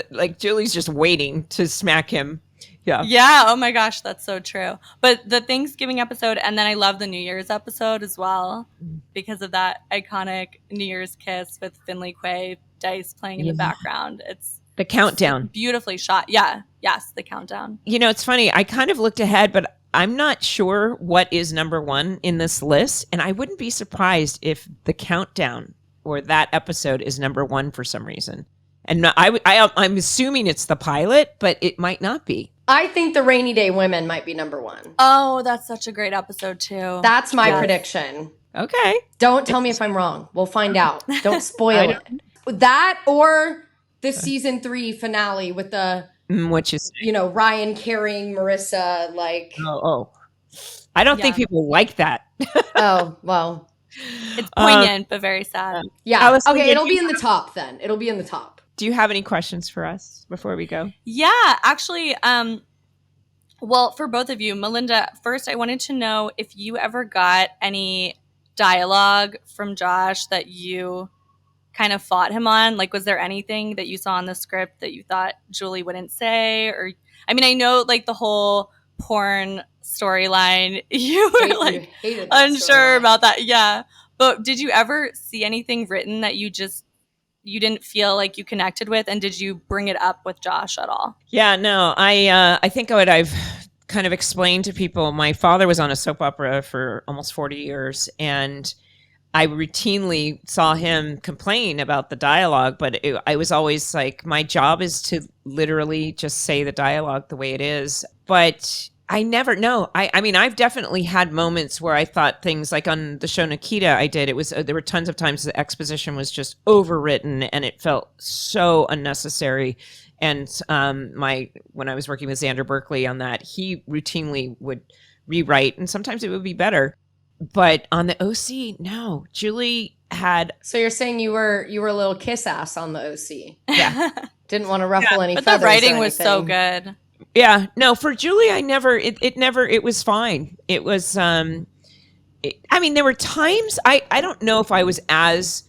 Speaker 1: Like Julie's just waiting to smack him. Yeah.
Speaker 3: Yeah. Oh my gosh, that's so true. But the Thanksgiving episode, and then I love the New Year's episode as well, because of that iconic New Year's kiss with Finley Quay dice playing in the background. It's
Speaker 1: the countdown.
Speaker 3: Beautifully shot. Yeah. Yes, the countdown.
Speaker 1: It's funny. I kind of looked ahead, but I'm not sure what is number one in this list, and I wouldn't be surprised if the countdown or that episode is number one for some reason. And I'm assuming it's the pilot, but it might not be.
Speaker 2: I think the Rainy Day Women might be number one.
Speaker 3: Oh, that's such a great episode too.
Speaker 2: That's my prediction.
Speaker 1: Okay.
Speaker 2: Don't tell me if I'm wrong. We'll find out. Don't spoil it. That or the season 3 finale with the
Speaker 1: which is
Speaker 2: Ryan carrying Marissa like.
Speaker 1: Oh. I don't think people like that.
Speaker 2: Oh well.
Speaker 3: It's poignant but very sad.
Speaker 2: Yeah. Allison, okay, it'll be in the top then. It'll be in the top.
Speaker 1: Do you have any questions for us before we go?
Speaker 3: Yeah, actually, well, for both of you, Melinda, first I wanted to know if you ever got any dialogue from Josh that you kind of fought him on. Like, was there anything that you saw in the script that you thought Julie wouldn't say? Or, I mean, I know like the whole porn storyline, you were like unsure about that. Yeah. But did you ever see anything written that you just you didn't feel like you connected with? And did you bring it up with Josh at all?
Speaker 1: Yeah, no, I think I've kind of explained to people, my father was on a soap opera for almost 40 years, and I routinely saw him complain about the dialogue, but I was always like, my job is to literally just say the dialogue the way it is. But I never know. I mean, I've definitely had moments where I thought things like on the show Nikita I did, it was there were tons of times the exposition was just overwritten and it felt so unnecessary. And when I was working with Xander Berkeley on that, he routinely would rewrite, and sometimes it would be better. But on the OC, no. Julie had.
Speaker 2: So you're saying you were a little kiss ass on the OC?
Speaker 1: Yeah.
Speaker 2: Didn't want to ruffle any
Speaker 3: but
Speaker 2: feathers.
Speaker 3: The writing was so good.
Speaker 1: Yeah. No, for Julie, it was fine. It was. I mean, there were times I don't know if I was as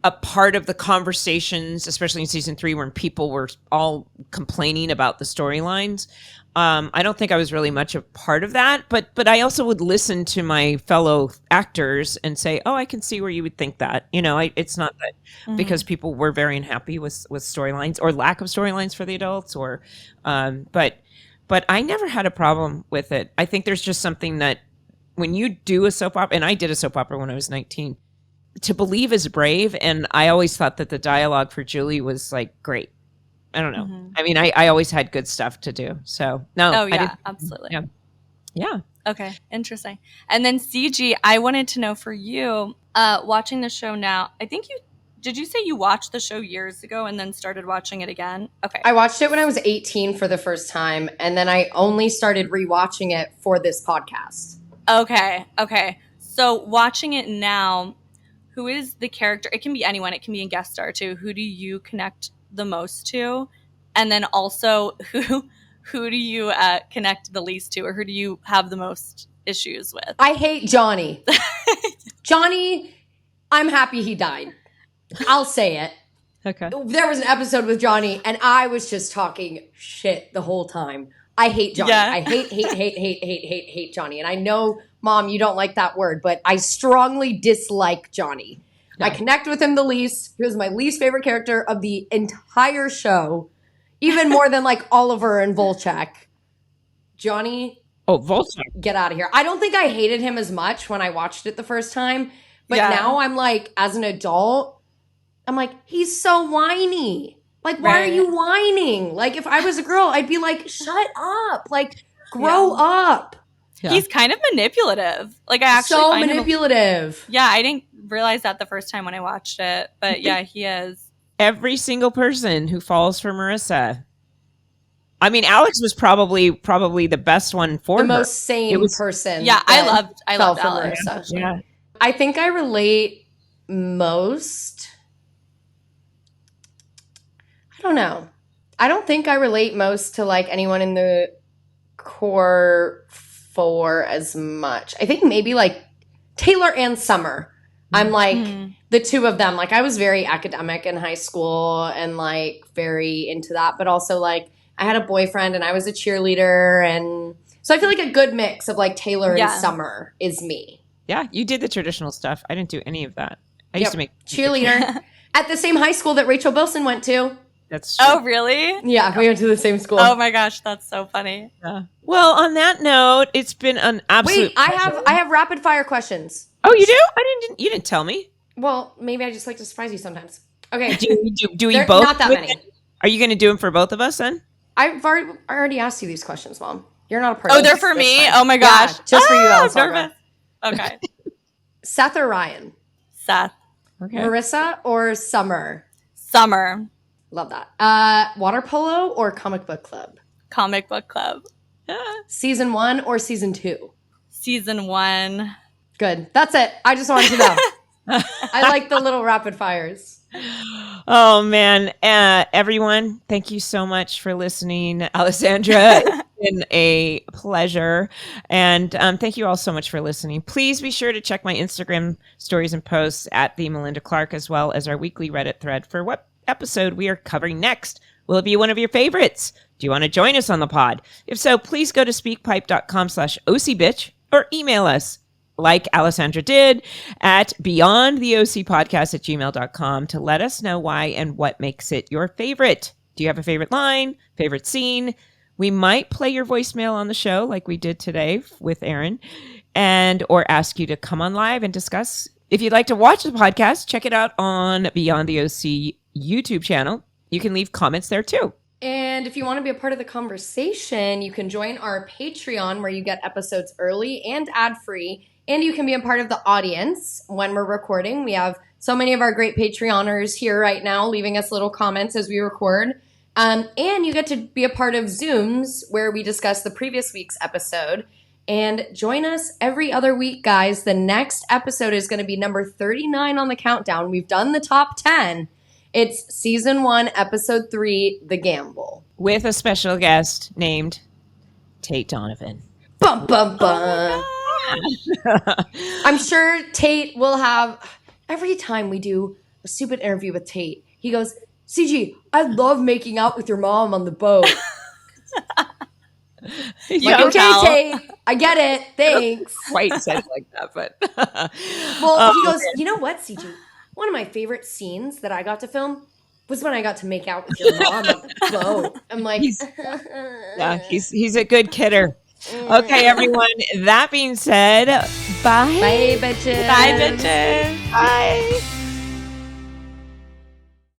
Speaker 1: a part of the conversations, especially in season 3, when people were all complaining about the storylines. I don't think I was really much a part of that, but I also would listen to my fellow actors and say, "Oh, I can see where you would think that." It's not that because people were very unhappy with storylines or lack of storylines for the adults, or, but I never had a problem with it. I think there's just something that when you do a soap opera, and I did a soap opera when I was 19. To believe is brave, and I always thought that the dialogue for Julie was like great. I don't know. I mean, I always had good stuff to do. So no.
Speaker 3: Oh yeah, absolutely.
Speaker 1: Yeah.
Speaker 3: Okay, interesting. And then CG, I wanted to know for you, watching the show now. Did you say you watched the show years ago and then started watching it again? Okay.
Speaker 2: I watched it when I was 18 for the first time, and then I only started rewatching it for this podcast.
Speaker 3: Okay. So watching it now, who is the character? It can be anyone. It can be a guest star too. Who do you connect the most to? And then also, who do you connect the least to, or who do you have the most issues with?
Speaker 2: I hate Johnny. Johnny, I'm happy he died. I'll say it.
Speaker 1: Okay.
Speaker 2: There was an episode with Johnny, and I was just talking shit the whole time. I hate Johnny.
Speaker 3: Yeah.
Speaker 2: I hate Johnny. And I know, Mom, you don't like that word, but I strongly dislike Johnny. Yeah. I connect with him the least. He was my least favorite character of the entire show, even more than like Oliver and Volchek. Johnny.
Speaker 1: Oh, Volchek.
Speaker 2: Get out of here. I don't think I hated him as much when I watched it the first time, but now I'm like, as an adult, I'm like, he's so whiny. Like, why are you whining? Like, if I was a girl, I'd be like, shut up. Like, grow up.
Speaker 3: Yeah. He's kind of manipulative. Like, I actually
Speaker 2: so
Speaker 3: find
Speaker 2: manipulative.
Speaker 3: Yeah, I didn't realize that the first time when I watched it. But yeah, he is.
Speaker 1: Every single person who falls for Marissa. I mean, Alex was probably the best one for her.
Speaker 2: The most sane person.
Speaker 3: Yeah, I loved Alex.
Speaker 2: Marissa.
Speaker 1: Yeah.
Speaker 2: I think I relate most. I don't know. I don't think I relate most to like anyone in the core 4 as much. I think maybe like Taylor and Summer. I'm like the two of them. Like I was very academic in high school and like very into that, but also like I had a boyfriend and I was a cheerleader, and so I feel like a good mix of like Taylor and Summer is me.
Speaker 1: Yeah, you did the traditional stuff. I didn't do any of that. I used to make
Speaker 2: cheerleader at the same high school that Rachel Bilson went to.
Speaker 1: That's true.
Speaker 3: Oh, really?
Speaker 2: Yeah, we went to the same school.
Speaker 3: Oh my gosh, that's so funny.
Speaker 1: Yeah. Well, on that note, it's been an absolute.
Speaker 2: Wait, I have rapid fire questions.
Speaker 1: Oh, you do? You didn't tell me.
Speaker 2: Well, maybe I just like to surprise you sometimes. Okay.
Speaker 1: Do we both?
Speaker 2: Not that many.
Speaker 1: Are you going to do them for both of us then?
Speaker 2: I've already asked you these questions, Mom. You're not a part.
Speaker 3: Oh, they're for me. Oh my gosh,
Speaker 2: just for you, Alessandra.
Speaker 3: Okay.
Speaker 2: Seth or Ryan?
Speaker 3: Seth.
Speaker 1: Okay.
Speaker 2: Marissa or Summer?
Speaker 3: Summer.
Speaker 2: Love that. Water polo or comic book club?
Speaker 3: Comic book club.
Speaker 2: Season 1 or season 2?
Speaker 3: Season 1.
Speaker 2: Good. That's it. I just wanted to know. I like the little rapid fires.
Speaker 1: Oh man, everyone, thank you so much for listening. Alessandra, it's been a pleasure. And thank you all so much for listening. Please be sure to check my Instagram stories and posts at the Melinda Clark, as well as our weekly Reddit thread for what episode we are covering next. Will it be one of your favorites? Do you want to join us on the pod? If so, please go to speakpipe.com/OCBitch or email us like Alessandra did, at beyondtheocpodcast@gmail.com to let us know why and what makes it your favorite. Do you have a favorite line, favorite scene? We might play your voicemail on the show like we did today with Aaron, and or ask you to come on live and discuss. If you'd like to watch the podcast, check it out on Beyond the OC YouTube channel. You can leave comments there too.
Speaker 2: And if you want to be a part of the conversation, you can join our Patreon where you get episodes early and ad-free, and you can be a part of the audience when we're recording. We have so many of our great Patreoners here right now leaving us little comments as we record. And you get to be a part of Zooms where we discuss the previous week's episode. And join us every other week, guys. The next episode is going to be number 39 on the countdown. We've done the top 10. It's season 1, episode 3, The Gamble.
Speaker 1: With a special guest named Tate Donovan.
Speaker 2: Bum, bum, bum. I'm sure Tate will have, every time we do a stupid interview with Tate, he goes, CG, I love making out with your mom on the boat.
Speaker 1: Yeah,
Speaker 2: okay, Tate, I get it. Thanks.
Speaker 1: Quite said it like that, but
Speaker 2: well, he goes, you know what, CG? One of my favorite scenes that I got to film was when I got to make out with your mom on the boat. I'm like,
Speaker 1: he's a good kidder. Okay, everyone. That being said, bye.
Speaker 2: Bye, bitches.
Speaker 3: Bye, bitches.
Speaker 1: Bye.